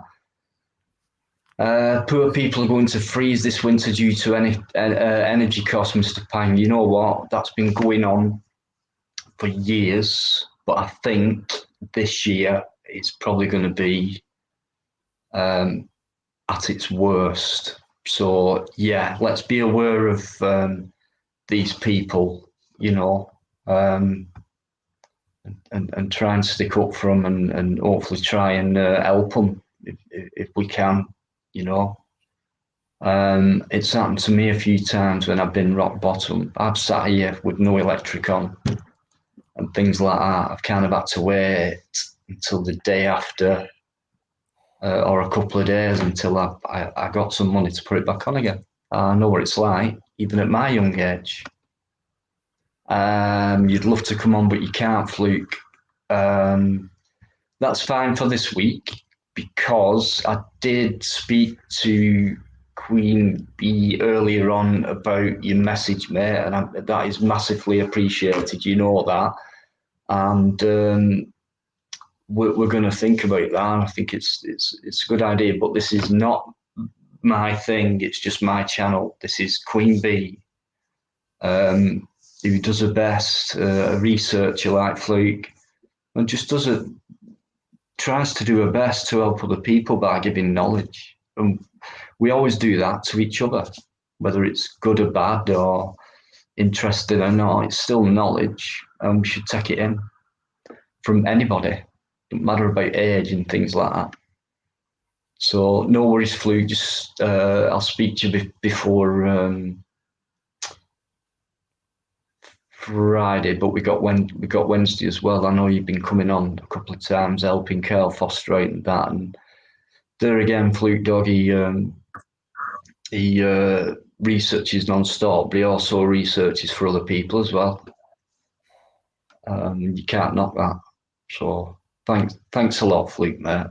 Poor people are going to freeze this winter due to energy costs, Mr. Pang. You know what? That's been going on for years, but I think this year it's probably going to be at its worst. So yeah, let's be aware of these people, and try and stick up for them and hopefully try and help them if we can. It's happened to me a few times when I've been rock bottom. I've sat here with no electric on and things like that. I've kind of had to wait until the day after or a couple of days until I got some money to put it back on again. I know what it's like, even at my young age. You'd love to come on, but you can't, Fluke. That's fine for this week, because I did speak to Queen Bee earlier on about your message, mate, and that is massively appreciated. You know that, and we're going to think about that. I think it's a good idea, but this is not my thing. It's just my channel. This is Queen Bee, who does her best, a researcher like Fluke, and just tries to do her best to help other people by giving knowledge. And we always do that to each other, whether it's good or bad or interesting or not. It's still knowledge, and we should take it in from anybody. Don't matter about age and things like that. So no worries, Fluke. Just I'll speak to you before Friday, but we got Wednesday as well. I know you've been coming on a couple of times, helping Carl Foster out and that. And there again, Fluke Dog, he researches non-stop, but he also researches for other people as well. You can't knock that. So thanks a lot, Fluke, mate.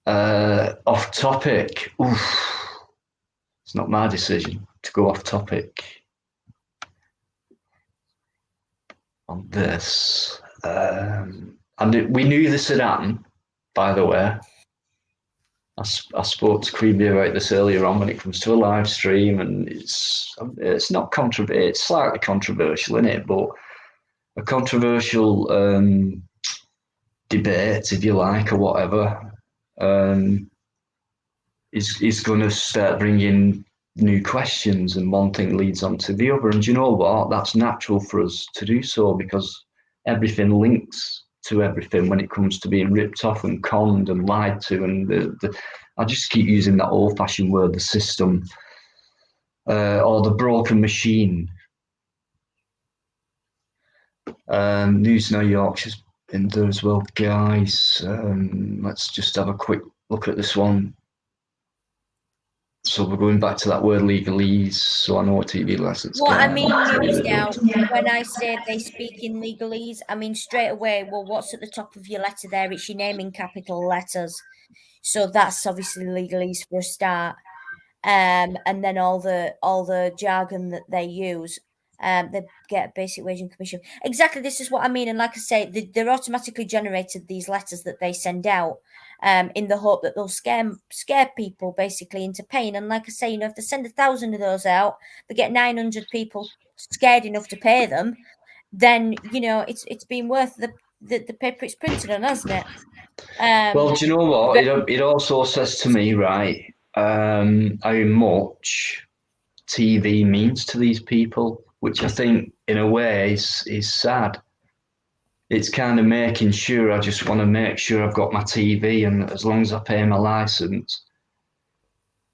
Off topic. Oof. It's not my decision to go off topic on this. And we knew this had happened, by the way. I spoke to Creamy about this earlier on when it comes to a live stream, and it's not controversial. It's slightly controversial, isn't it? But a controversial debate, if you like, or whatever, is going to start bringing new questions, and one thing leads on to the other. And you know what? That's natural for us to do so, because everything links to everything when it comes to being ripped off and conned and lied to. And I just keep using that old-fashioned word, the system, or the broken machine. News Now Yorkshire's in there as well, guys. Let's just have a quick look at this one. So we're going back to that word legalese, so I know what TV lessons. What I mean news now, when I say they speak in legalese, I mean straight away, well, what's at the top of your letter there? It's your name in capital letters. So that's obviously legalese for a start. And then all the jargon that they use, they get a basic wage and commission. Exactly, this is what I mean. And like I say, they're automatically generated, these letters that they send out, in the hope that they'll scare people basically into paying. And like I say, if they send 1,000 of those out, they get 900 people scared enough to pay them. Then it's been worth the paper it's printed on, hasn't it? Well, do you know what? It also says to me, right, how much TV means to these people, which I think, in a way, is sad. It's kind of making sure I just want to make sure I've got my TV, and as long as I pay my license,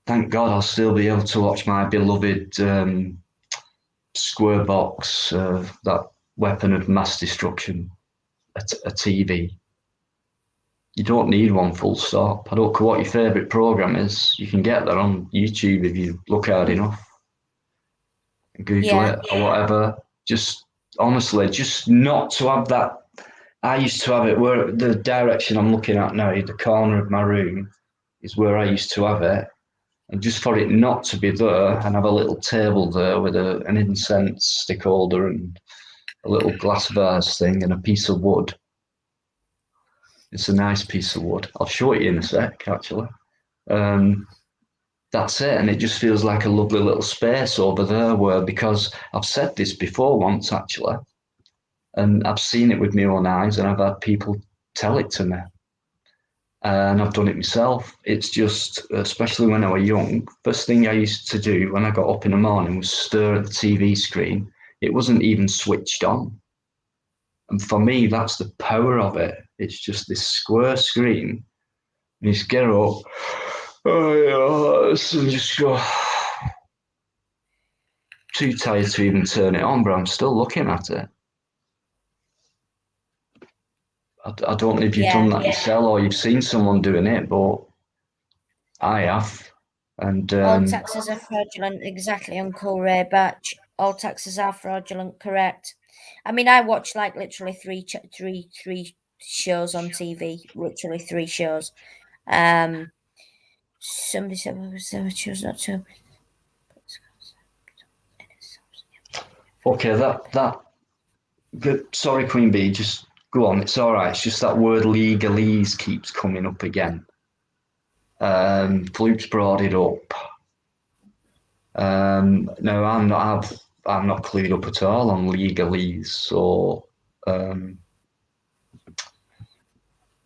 thank God I'll still be able to watch my beloved square box, that weapon of mass destruction, a TV. You don't need one, full stop. I don't care what your favourite programme is. You can get that on YouTube if you look hard enough. Google it or whatever. Just honestly, just not to have that. I used to have it where the direction I'm looking at now, the corner of my room, is where I used to have it. And just for it not to be there, and have a little table there with an incense stick holder and a little glass vase thing and a piece of wood. It's a nice piece of wood. I'll show it you in a sec, actually. That's it. And it just feels like a lovely little space over there where, because I've said this before once, actually, and I've seen it with my own eyes, and I've had people tell it to me. And I've done it myself. It's just, especially when I was young, first thing I used to do when I got up in the morning was stare at the TV screen. It wasn't even switched on. And for me, that's the power of it. It's just this square screen. And you just get up, and just go, too tired to even turn it on, but I'm still looking at it. I don't know if you've done that yourself or you've seen someone doing it, but I have. And all taxes are fraudulent, exactly, Uncle Ray Batch. All taxes are fraudulent, correct. I mean, I watch like literally three shows on TV, literally 3 shows. Somebody said, well, I chose not to. Okay, sorry, Queen Bee, just go on. It's all right. It's just that word legalese keeps coming up again. Fluke's brought it up. No, I'm not clued up at all on legalese. So,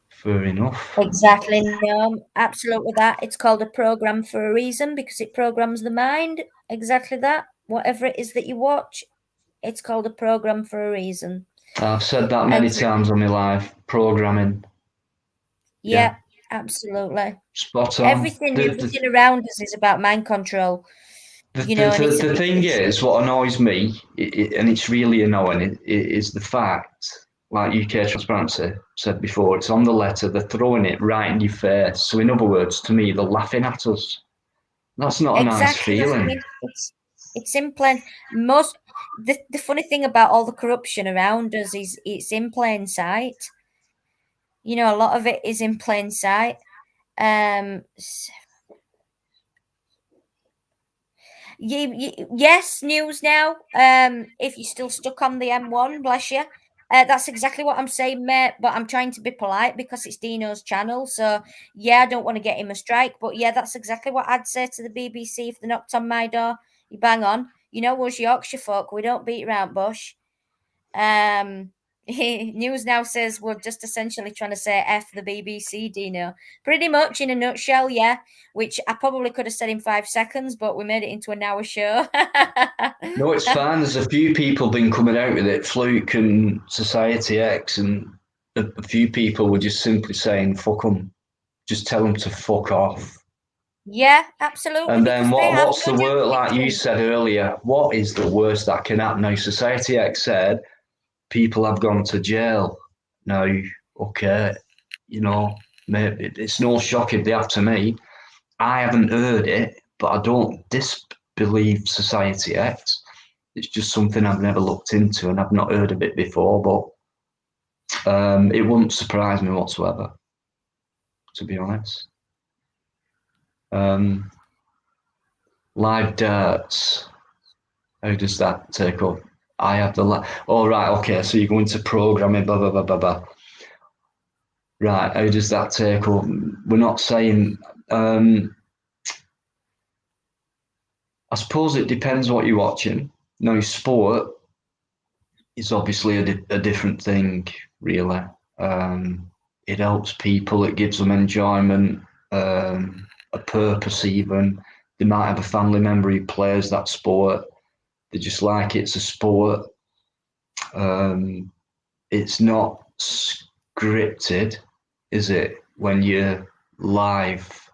fair enough. Exactly, no, absolutely that. It's called a program for a reason because it programs the mind. Exactly that. Whatever it is that you watch, it's called a program for a reason. I've said that many times on my life. Programming. Yeah, absolutely. Spot on. Everything around us is about mind control. The thing is, what annoys me, and it's really annoying, is the fact, like UK Transparency said before, it's on the letter, they're throwing it right in your face. So, in other words, to me, they're laughing at us. That's not a nice feeling. It's in plain. The funny thing about all the corruption around us is it's in plain sight. A lot of it is in plain sight. Yes, news now. If you're still stuck on the M1, bless you. That's exactly what I'm saying, mate. But I'm trying to be polite because it's Dino's channel. So yeah, I don't want to get him a strike. But yeah, that's exactly what I'd say to the BBC if they knocked on my door. You bang on. Us Yorkshire folk, we don't beat around bush. News now says we're just essentially trying to say F the BBC, Dino. Pretty much in a nutshell, yeah. Which I probably could have said in 5 seconds, but we made it into an hour show. No, it's fine. There's a few people been coming out with it, Fluke and Society X, and a few people were just simply saying, fuck them. Just tell them to fuck off. Yeah, absolutely. And then what's the word, like you said earlier, what is the worst that can happen? Now, Society X said people have gone to jail. Now, okay, maybe it's no shock if they have to me. I haven't heard it, but I don't disbelieve Society X. It's just something I've never looked into and I've not heard of it before, but it wouldn't surprise me whatsoever, to be honest. Live darts. How does that take up? I have the right, okay, so you're going to programming, blah, blah, blah, blah, blah. Right, how does that take up? We're not saying, I suppose it depends what you're watching. Now, sport is obviously a different thing, really. It helps people, it gives them enjoyment, a purpose even. They might have a family member who plays that sport. They just like it's a sport. It's not scripted, is it, when you're live?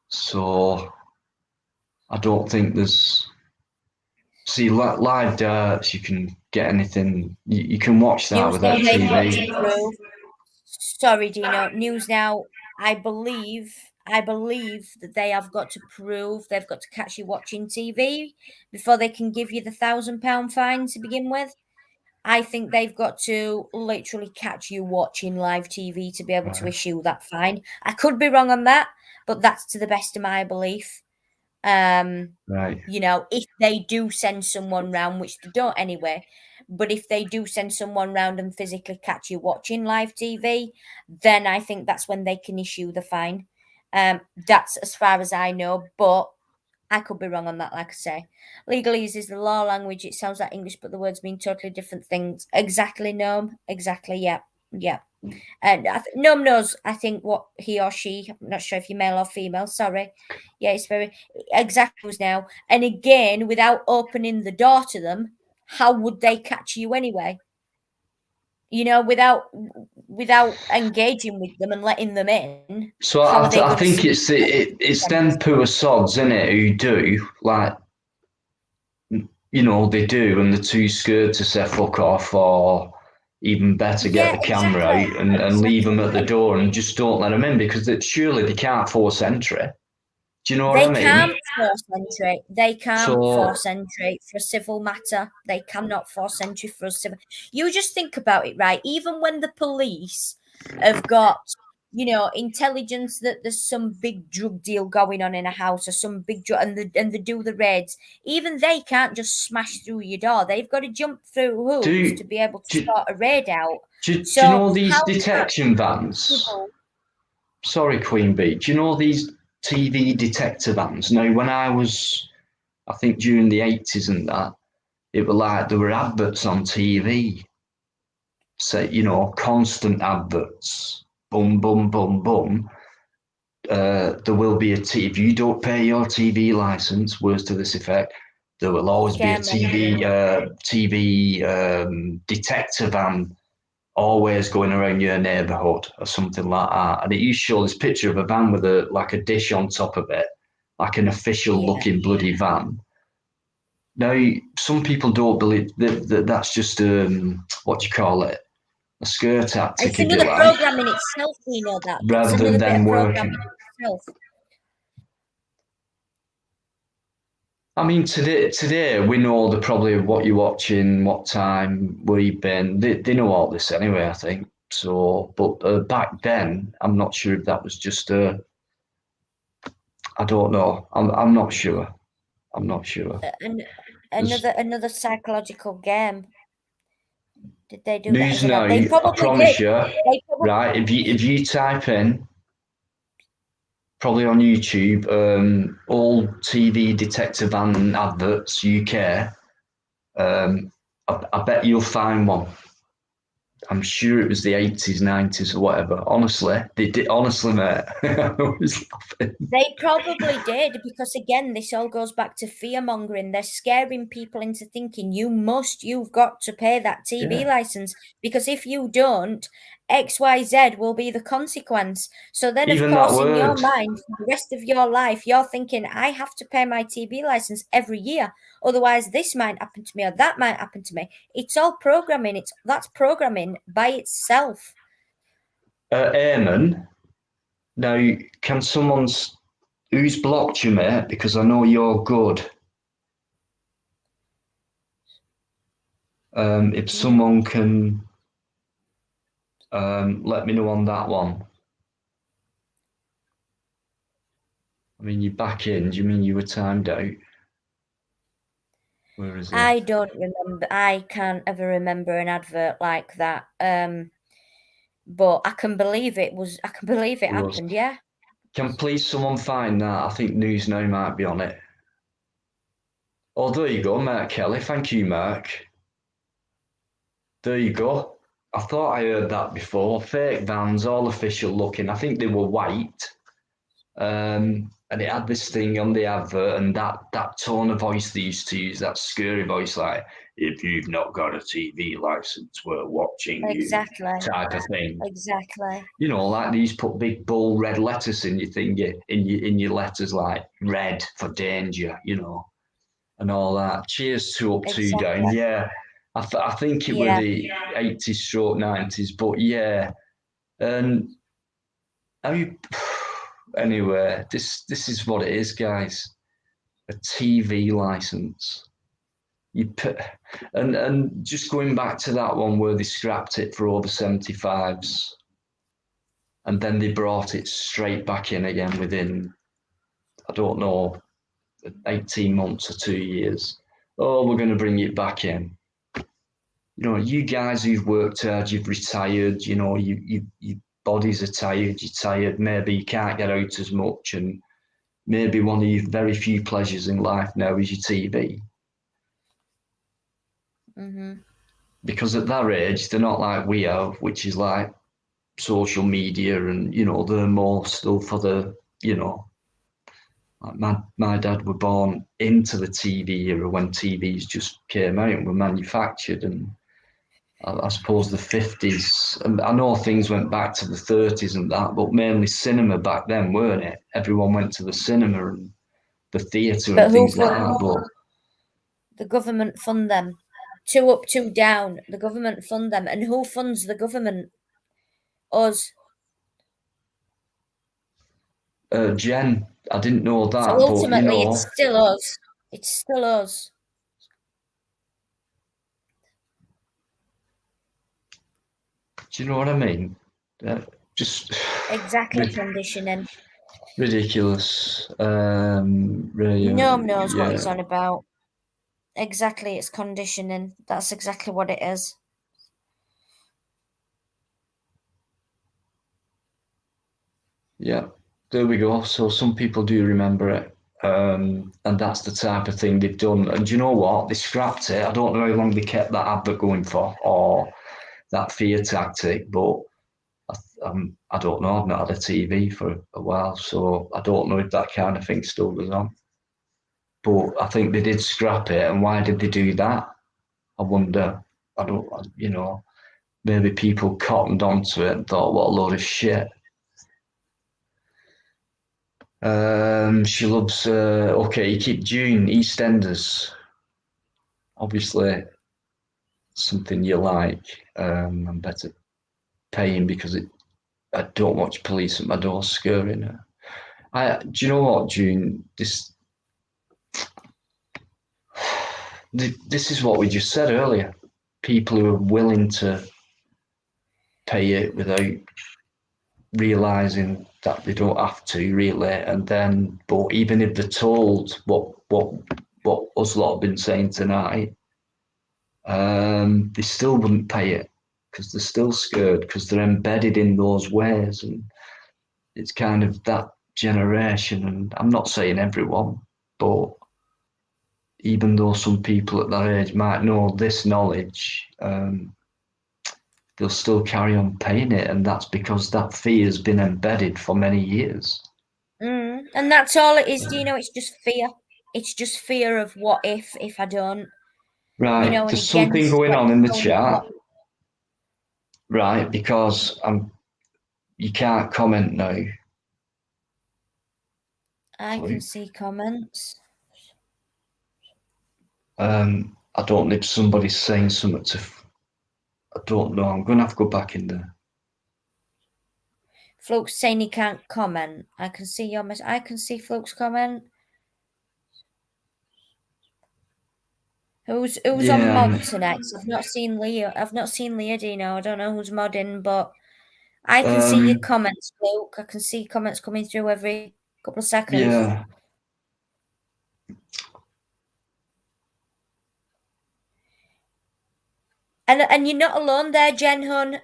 So I don't think there's... See, live darts, you can get anything. You can watch that without TV. Sorry, Dino. News now. I believe that they have got to prove they've got to catch you watching TV before they can give you the £1,000 fine to begin with. I think they've got to literally catch you watching live TV to be able to issue that fine. I could be wrong on that, but that's to the best of my belief. Right. If they do send someone round, which they don't anyway, but if they do send someone round and physically catch you watching live TV, then I think that's when they can issue the fine. That's as far as I know, but I could be wrong on that, like I say. Legalese is the law language. It sounds like English, but the words mean totally different things. Exactly, Noam. Exactly, yeah. And Noam knows, I think, what he or she, I'm not sure if you're male or female, sorry. Yeah, it's very exactly now. And again, without opening the door to them, how would they catch you anyway? Without engaging with them and letting them in. So I think it's them poor sods, isn't it, who do, like, they do, and they're too scared to say fuck off, or even better, get the camera out and leave them at the door and just don't let them in, because surely they can't force entry. Do you know what I mean? They can't force entry. They can't force entry for a civil matter. They cannot force entry for a civil. You just think about it, right? Even when the police have got intelligence that there's some big drug deal going on in a house or some big drug, and they do the raids. Even they can't just smash through your door. They've got to jump through hoops to be able to do, sort a raid out. do you So know these how detection vans? people, Sorry, Queen Bee. Do you know these TV detector vans? Now, when I think during the 80s and that, it were like there were adverts on TV. So, constant adverts. Boom, boom, boom, boom. There will be if you don't pay your TV license, words to this effect, there will always be a TV detector van always going around your neighbourhood or something like that. And it used to show this picture of a van with a dish on top of it, like an official looking bloody van. Now, some people don't believe that's just what do you call it? A scare tactic, it's another program in itself. We know that rather it's than another bit them of working. programming itself. I mean, today we know probably what you're watching, what time, where you've been. They know all this anyway, I think. So, but back then, I'm not sure if that was just I don't know. I'm not sure. I'm not sure. And another psychological game. Did they do News that? now, They I probably promise did. you, right? If you type in probably on YouTube, all TV detector van adverts UK, I bet you'll find one. I'm sure it was the 80s, 90s, or whatever. Honestly, they did. Honestly, mate, I was laughing. They probably did, because again, this all goes back to fear mongering. They're scaring people into thinking you've got to pay that TV license, because if you don't, XYZ will be the consequence. So then, of Even that course, in your word. mind, for the rest of your life, you're thinking, I have to pay my TV license every year. Otherwise, this might happen to me or that might happen to me. It's all programming. That's programming by itself. Eamon, now, can who's blocked you, mate? Because I know you're good. If someone can let me know on that one. I mean, you're back in. Do you mean you were timed out? Where is it? I don't remember. I can't ever remember an advert like that. But I can believe it happened. Yeah. Can please someone find that? I think News Now might be on it. Oh, there you go, Mark Kelly. Thank you, Mark. There you go. I thought I heard that before. Fake vans, all official looking. I think they were white. And it had this thing on the advert, and that tone of voice they used to use, that scary voice, like, if you've not got a TV license, we're watching you, type of thing. Exactly. Like these put big bold red letters in your thing, in your letters, like red for danger, and all that. Cheers to up, two down. Yeah, I think it were the 80s stroke 90s, but yeah. And I mean, anyway, this is what it is, guys. A TV license. And just going back to that one where they scrapped it for over 75s, and then they brought it straight back in again within, I don't know, 18 months or 2 years. Oh, we're going to bring it back in. You guys who've worked hard, you've retired, your bodies are tired, you're tired, maybe you can't get out as much, and maybe one of your very few pleasures in life now is your TV. Mm-hmm. Because at that age, they're not like we are, which is like social media and, they're more still for the, like my dad were born into the TV era when TVs just came out and were manufactured, and I suppose the 50s, and I know things went back to the 30s and that, but mainly cinema back then, weren't it? Everyone went to the cinema and the theatre and things like that. But the government fund them. 2 up, 2 down. The government fund them. And who funds the government? Us. Jen, I didn't know that. So ultimately, it's still us. It's still us. Do you know what I mean? Just Exactly, conditioning. Ridiculous. Really, No one knows what he's yeah, on about. Exactly, it's conditioning. That's exactly what it is. yeah. There we go. So some people do remember it. And that's the type of thing they've done. And do you know what? They scrapped it. I don't know how long they kept that advert going for or that fear tactic, but I don't know. I've not had a TV for a while, so I don't know if that kind of thing still goes on. But I think they did scrap it. And why did they do that? I wonder. I don't, maybe people cottoned onto it and thought, what a load of shit. She loves, okay, you keep June, EastEnders. Obviously, something you like. I'm better paying because I don't watch police at my door scurrying her. Do you know what, June? This is what we just said earlier. People who are willing to pay it without realizing that they don't have to really, and then, but even if they're told what us lot have been saying tonight, they still wouldn't pay it because they're still scared because they're embedded in those ways, and it's kind of that generation. And I'm not saying everyone, but even though some people at that age might know this knowledge, they'll still carry on paying it, and that's because that fee has been embedded for many years. And that's all it is. It's just fear. It's just fear of what if I don't. Right, And there's again, something this is going what on in the so chat, right? Because you can't comment now. I can see comments. I don't know if somebody's saying something to. I don't know. I'm going to have to go back in there. Flukes saying he can't comment. I can see your mess. I can see Flukes comment. Who's on mod tonight? 'Cause I've not seen Leah. I've not seen Leah Dino. I don't know who's modding, but I can see your comments, Luke. I can see comments coming through every couple of seconds. Yeah. And you're not alone there, Jen Hun,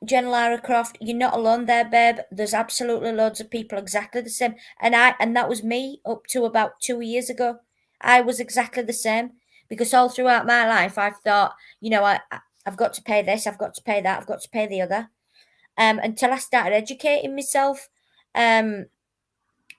Jen Lara Croft. You're not alone there, babe. There's absolutely loads of people exactly the same. And that was me up to about 2 years ago. I was exactly the same because all throughout my life I've thought, I've got to pay this, I've got to pay that, I've got to pay the other. Until I started educating myself.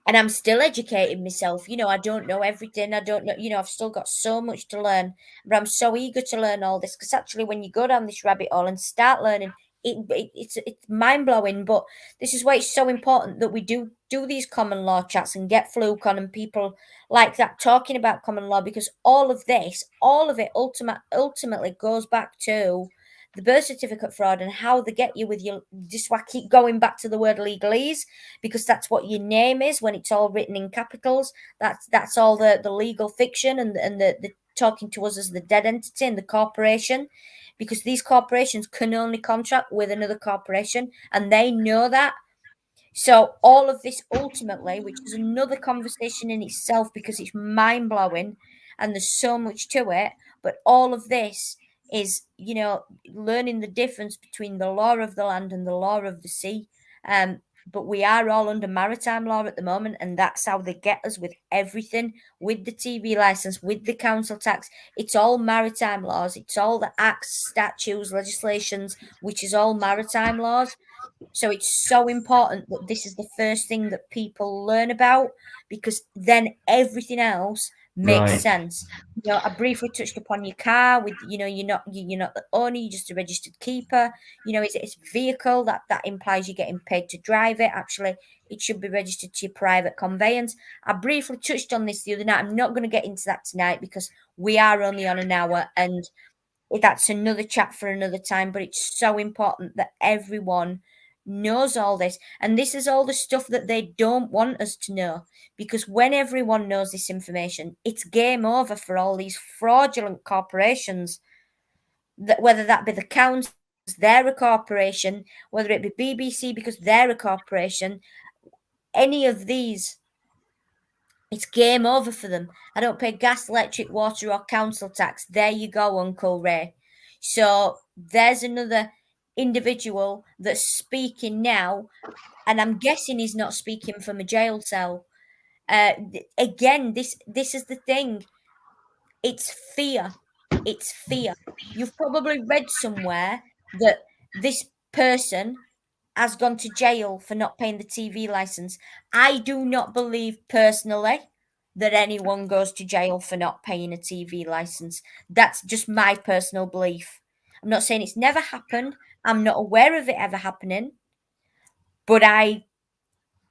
And I'm still educating myself. I don't know everything. I don't know, I've still got so much to learn, but I'm so eager to learn all this because actually, when you go down this rabbit hole and start learning, it's mind blowing. But this is why it's so important that we do these common law chats and get Fluke on and people like that talking about common law because all of it ultimately goes back to the birth certificate fraud and how they get you with your. Just why I keep going back to the word legalese because that's what your name is when it's all written in capitals. That's all the legal fiction and the talking to us as the dead entity and the corporation, because these corporations can only contract with another corporation and they know that. So all of this ultimately, which is another conversation in itself because it's mind blowing and there's so much to it, but all of this is, learning the difference between the law of the land and the law of the sea. But we are all under maritime law at the moment, and that's how they get us with everything, with the TV license, with the council tax. It's all maritime laws. It's all the acts, statutes, legislations, which is all maritime laws. So it's so important that this is the first thing that people learn about because then everything else makes Right. sense. I briefly touched upon your car with, you're not the owner, you're just a registered keeper. It's a vehicle that implies you're getting paid to drive it. Actually, it should be registered to your private conveyance. I briefly touched on this the other night. I'm not going to get into that tonight because we are only on an hour and that's another chat for another time. But it's so important that everyone knows all this. And this is all the stuff that they don't want us to know. Because when everyone knows this information, it's game over for all these fraudulent corporations, whether that be the council, they're a corporation, whether it be BBC because they're a corporation, any of these, it's game over for them. I don't pay gas, electric, water, or council tax. There you go, Uncle Ray. So there's another individual that's speaking now, and I'm guessing he's not speaking from a jail cell. Again, this is the thing. It's fear. It's fear. You've probably read somewhere that this person has gone to jail for not paying the TV license. I do not believe personally that anyone goes to jail for not paying a TV license. That's just my personal belief. I'm not saying it's never happened. I'm not aware of it ever happening, but I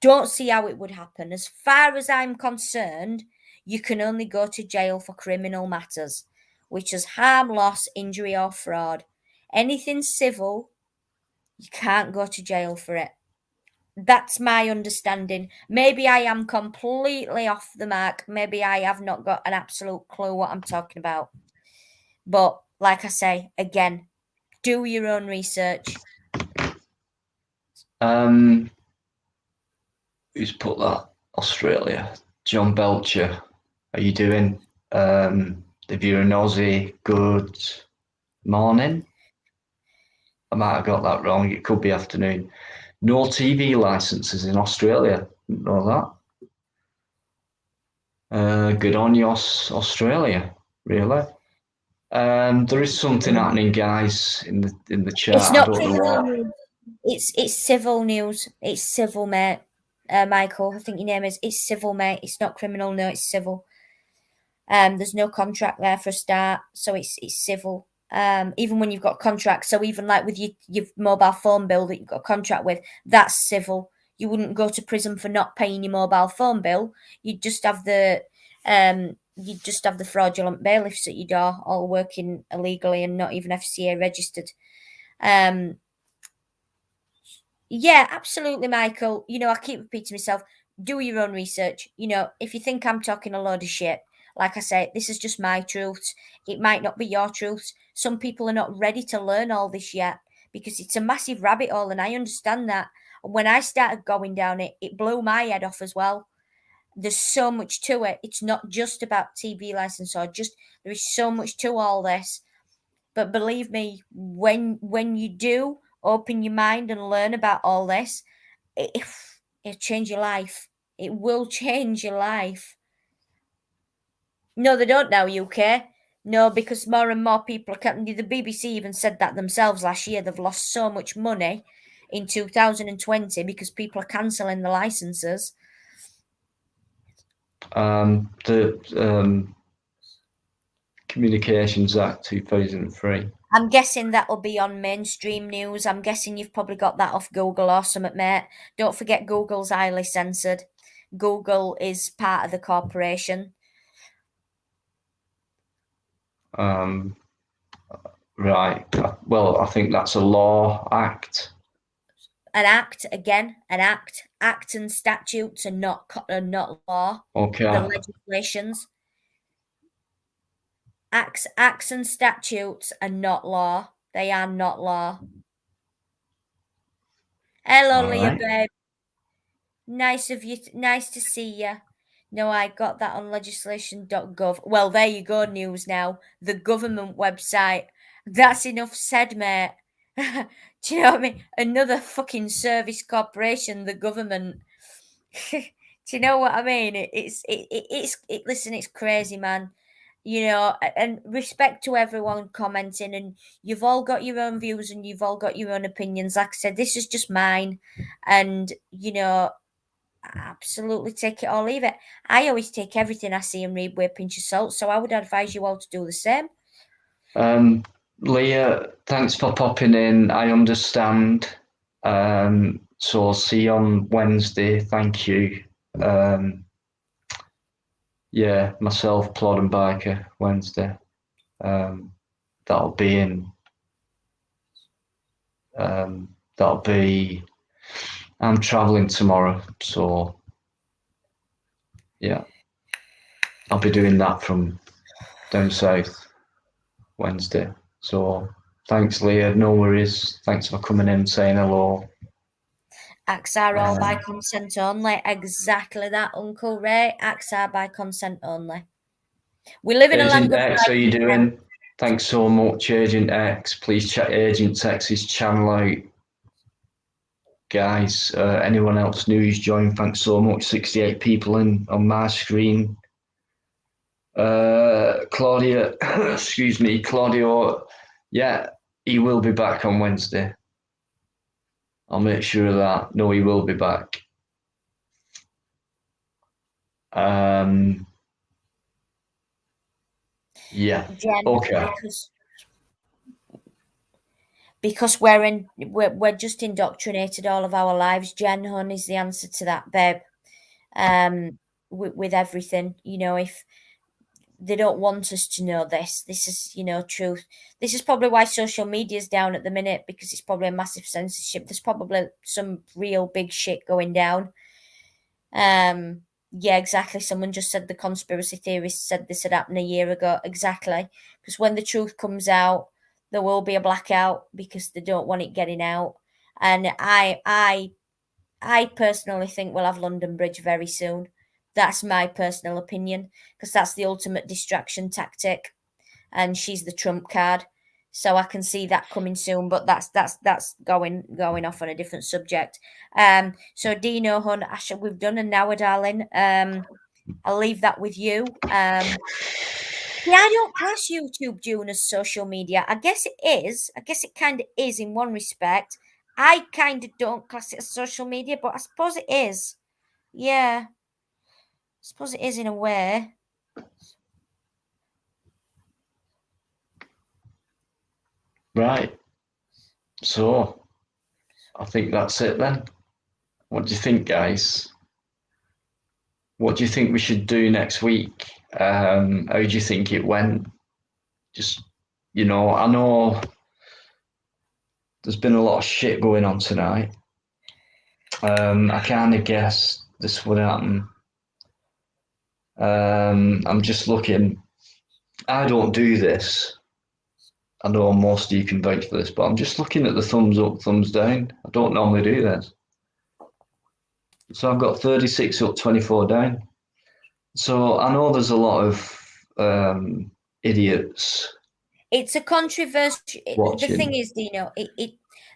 don't see how it would happen. As far as I'm concerned, you can only go to jail for criminal matters, which is harm, loss, injury, or fraud. Anything civil, you can't go to jail for it. That's my understanding. Maybe I am completely off the mark. Maybe I have not got an absolute clue what I'm talking about. But like I say, again, do your own research. Who's put that? Australia. John Belcher. How you doing? If you're an Aussie, good morning. I might have got that wrong. It could be afternoon. No TV licenses in Australia. Didn't know that. Good on you, Australia. Really. There is something happening, guys, in the chat. It's not I don't know criminal what. news. It's civil news. It's civil, mate. Michael, I think your name is. It's civil, mate. It's not criminal. No, it's civil. There's no contract there for a start, so it's civil. Even when you've got contracts, so even like with your mobile phone bill that you've got a contract with, that's civil. You wouldn't go to prison for not paying your mobile phone bill. You'd just have the fraudulent bailiffs at your door, all working illegally and not even FCA registered. Yeah, absolutely, Michael. I keep repeating myself. Do your own research. If you think I'm talking a load of shit, like I say, this is just my truth. It might not be your truth. Some people are not ready to learn all this yet because it's a massive rabbit hole, and I understand that. And when I started going down it, it blew my head off as well. There's so much to it. It's not just about TV license or there is so much to all this. But believe me, when you do open your mind and learn about all this, it'll change your life. It will change your life. No, they don't now, UK. No, because more and more people are the BBC even said that themselves last year. They've lost so much money in 2020 because people are cancelling the licenses. The Communications Act 2003. I'm guessing that'll be on mainstream news. I'm guessing you've probably got that off Google or something, mate. Don't forget Google's highly censored. Google is part of the corporation. Right. Well, I think that's a law act. An act, again, an act. Acts and statutes are not law. Okay. The legislations. Acts and statutes are not law. They are not law. Hello, Leah, babe. Nice of you. Nice to see you. No, I got that on legislation.gov. Well, there you go, news now. The government website. That's enough said, mate. Do you know what I mean? Another fucking service corporation, the government. Do you know what I mean? Listen, it's crazy, man. And respect to everyone commenting, and you've all got your own views and you've all got your own opinions. Like I said, this is just mine, and absolutely take it or leave it. I always take everything I see and read with a pinch of salt, so I would advise you all to do the same. Leah, thanks for popping in. I understand. So I'll see you on Wednesday. Thank you. Yeah, myself, Plod and Biker, Wednesday. That'll be I'm traveling tomorrow, so yeah, I'll be doing that from down south Wednesday. So Thanks, Leah. No worries. Thanks for coming in and saying hello. Acts are all by consent only. Exactly that, Uncle Ray. Acts are by consent only. We live in a land Agent of X, how you rights. doing? Thanks so much, Agent X. Please check Agent X's channel out. Guys, anyone else new who's joined, thanks so much. 68 people in on my screen. Claudia, excuse me, Claudio, yeah, he will be back on Wednesday. I'll make sure of that. No, he will be back. Yeah. Jen, Okay. because we're just indoctrinated all of our lives. Jen Hun is the answer to that, babe. With everything, you know, if they don't want us to know this is, you know, truth. This is probably why social media is down at the minute, because it's probably a massive censorship. There's probably some real big shit going down. Yeah, exactly. Someone just said the conspiracy theorists said this had happened a year ago. Exactly. Because when the truth comes out, there will be a blackout because they don't want it getting out. And I personally think we'll have London Bridge very soon. That's my personal opinion, because that's the ultimate distraction tactic. And she's the trump card. So I can see that coming soon, but that's going off on a different subject. So Dino Hun, Asha, we've done an hour, darling. I'll leave that with you. Yeah, I don't class YouTube, June, as social media. I guess it is. I guess it kind of is in one respect. I kind of don't class it as social media, but I suppose it is. Yeah. I suppose it is in a way. Right. So, I think that's it then. What do you think, guys? What do you think we should do next week? How do you think it went? Just, you know, I know there's been a lot of shit going on tonight. I kind of guessed this would happen. I'm just looking. I don't do this. I know most of you can vouch for this, but I'm just looking at the thumbs up, thumbs down. I don't normally do this. So I've got 36 up, 24 down. So I know there's a lot of idiots. It's a controversial. The thing is, Dino,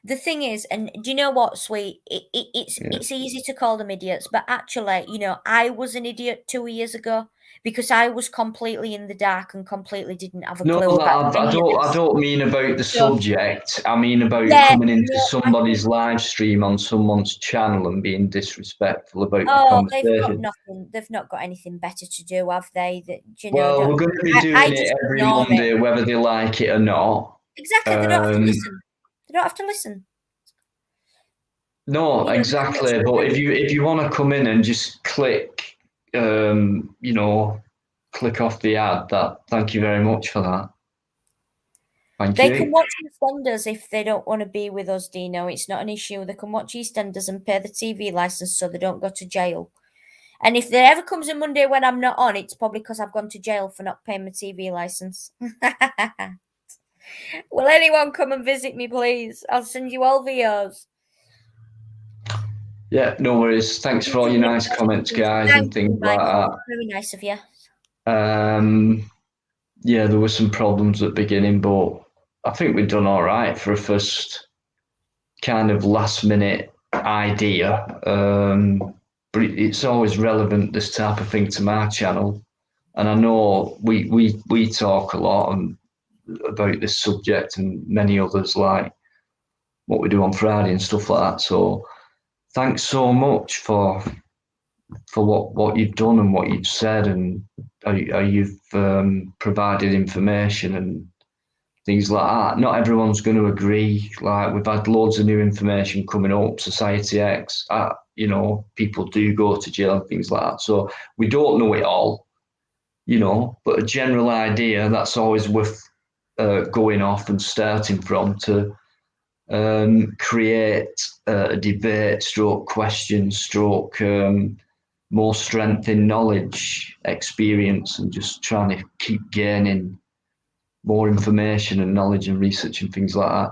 the thing is, and do you know what, sweet? It's easy to call them idiots, but actually, you know, I was an idiot 2 years ago because I was completely in the dark and completely didn't have a No, clue about I any of don't. I this. don't mean about the So, subject. I mean about yeah, coming into no, somebody's live stream on someone's channel and being disrespectful about the oh, they've got conversation. nothing. They've not got anything better to do, have they? That you know, Well, we're going to be I doing it just every ignore it. Monday, whether they like it or not. Exactly, they don't have to listen. They don't have to listen. No, You know, just exactly. literally. But if you want to come in and just click, you know, click off the ad, that thank you very much for that. Thank They you. can watch EastEnders if they don't want to be with us, Dino. It's not an issue. They can watch EastEnders and pay the TV license so they don't go to jail. And if there ever comes a Monday when I'm not on, it's probably because I've gone to jail for not paying my TV license. Will anyone come and visit me, please? I'll send you all videos. Yeah, no worries. Thanks for all your nice comments, guys, and things like that. Very nice of you. Yeah, there were some problems at the beginning, but I think we've done all right for a first kind of last minute idea. But it's always relevant, this type of thing, to my channel. And I know we talk a lot about this subject and many others, like what we do on Friday and stuff like that. So thanks so much for what you've done and what you've said, and how you've provided information and things like that. Not everyone's going to agree. Like, we've had loads of new information coming up, Society X, you know, people do go to jail and things like that. So we don't know it all, you know, but a general idea, that's always worth going off and starting from to create a debate, stroke question, stroke more strength in knowledge, experience, and just trying to keep gaining more information and knowledge and research and things like that.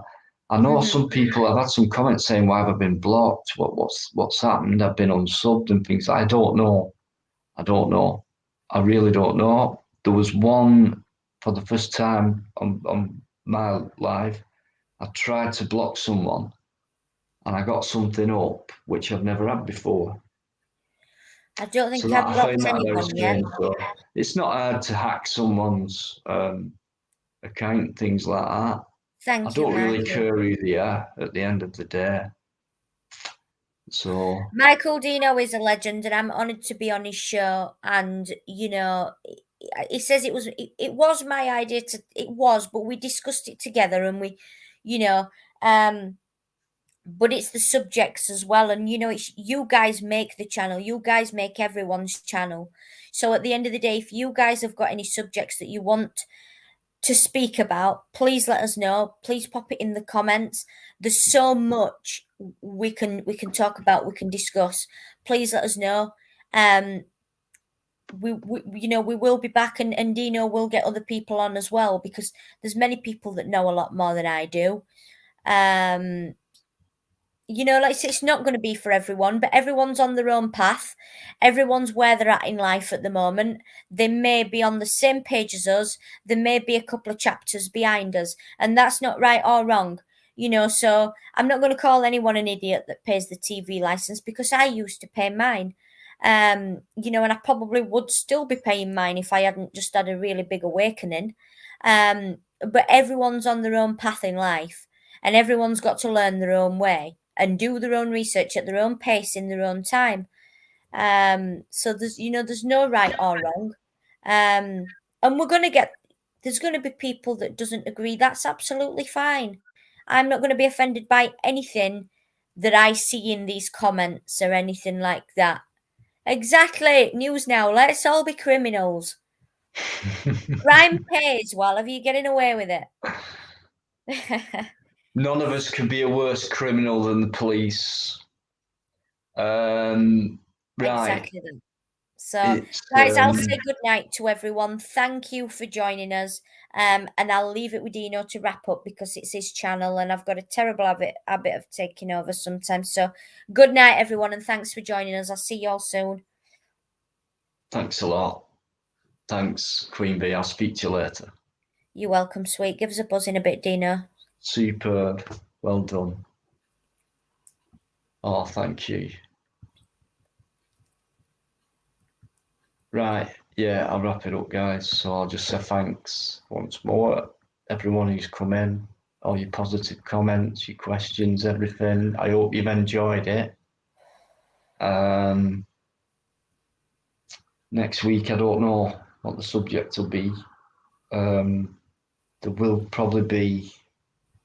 I know some people, I've had some comments saying, why have I been blocked? What's happened? I've been unsubbed and things. I don't know. I really don't know. There was one, for the first time on my live, I tried to block someone and I got something up which I've never had before. I don't think So I've I blocked find that very anyone yet. strange. So it's not hard to hack someone's account, things like that. I Thank you, don't really Michael. care who they are at the end of the day. So Michael Dino is a legend, and I'm honoured to be on his show. And he says it was my idea to. It was, but we discussed it together, and we, you know, but it's the subjects as well. And it's you guys make the channel. You guys make everyone's channel. So at the end of the day, if you guys have got any subjects that you want to speak about, please let us know. Please pop it in the comments. There's so much we can talk about, we can discuss. Please let us know. We will be back, and Dino will get other people on as well, because there's many people that know a lot more than I do. Like it's not going to be for everyone, but everyone's on their own path. Everyone's where they're at in life at the moment. They may be on the same page as us. There may be a couple of chapters behind us, and that's not right or wrong. So I'm not going to call anyone an idiot that pays the TV license, because I used to pay mine. And I probably would still be paying mine if I hadn't just had a really big awakening. But everyone's on their own path in life, and everyone's got to learn their own way and do their own research at their own pace in their own time. So there's no right or wrong. And there's going to be people that doesn't agree. That's absolutely fine. I'm not going to be offended by anything that I see in these comments or anything like that. Exactly. News now. Let's all be criminals. Crime pays. Well, are you getting away with it? none of us can be a worse criminal than the police. Right. Exactly. So, guys, I'll say good night to everyone. Thank you for joining us. And I'll leave it with Dino to wrap up, because it's his channel and I've got a terrible habit of taking over sometimes. So, good night, everyone, and thanks for joining us. I'll see you all soon. Thanks a lot. Thanks, Queen Bee. I'll speak to you later. You're welcome, sweet. Give us a buzz in a bit, Dino. Superb. Well done. Oh, thank you. Right. Yeah, I'll wrap it up, guys. So I'll just say thanks once more, everyone who's come in, all your positive comments, your questions, everything. I hope you've enjoyed it. Next week, I don't know what the subject will be. There will probably be,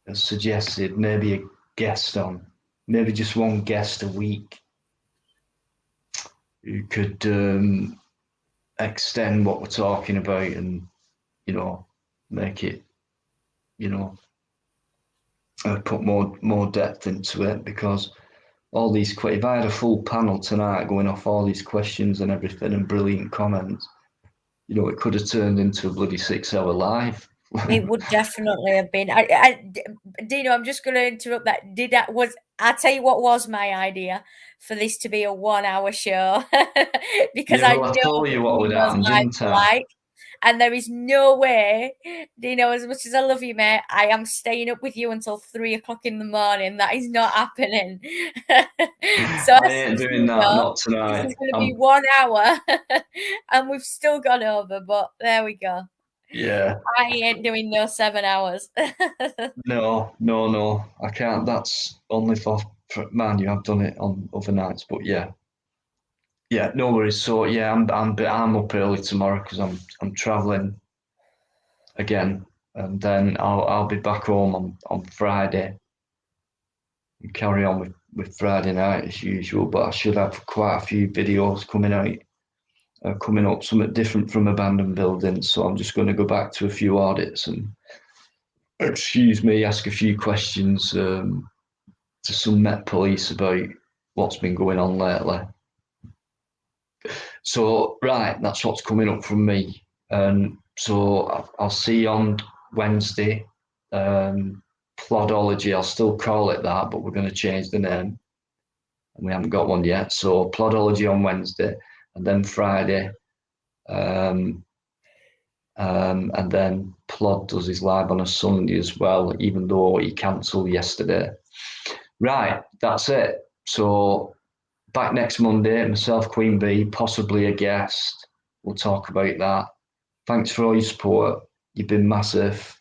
as suggested, maybe a guest on, maybe just one guest a week who could extend what we're talking about and, make it, put more depth into it, because all these, if I had a full panel tonight going off all these questions and everything and brilliant comments, it could have turned into a bloody 6-hour live. It would definitely have been. Dino, I'm just going to interrupt that. I'll tell you what was my idea for this to be a 1-hour show, because I told you what would happen, didn't I? And there is no way, Dino, as much as I love you, mate, I am staying up with you until 3 o'clock in the morning. That is not happening. So I ain't doing that, not tonight. This is going to be 1 hour, and we've still gone over, but there we go. Yeah. I ain't doing no 7 hours. No. I can't. That's only for man. You have done it on other nights, but yeah, no worries. So yeah, I'm up early tomorrow because I'm traveling again, and then I'll be back home on Friday and carry on with Friday night as usual. But I should have quite a few videos coming up, something different from abandoned buildings. So I'm just going to go back to a few audits and, ask a few questions to some Met Police about what's been going on lately. So, right, that's what's coming up from me. And so I'll see you on Wednesday. Plodology, I'll still call it that, but we're going to change the name. And we haven't got one yet. So Plodology on Wednesday, and then Friday. And then Plod does his live on a Sunday as well, even though he cancelled yesterday. Right, that's it. So back next Monday, myself, Queen Bee, possibly a guest. We'll talk about that. Thanks for all your support. You've been massive.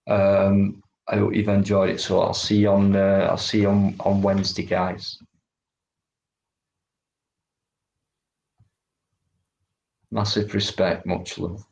I hope you've enjoyed it. So I'll see you on Wednesday, guys. Massive respect, much love.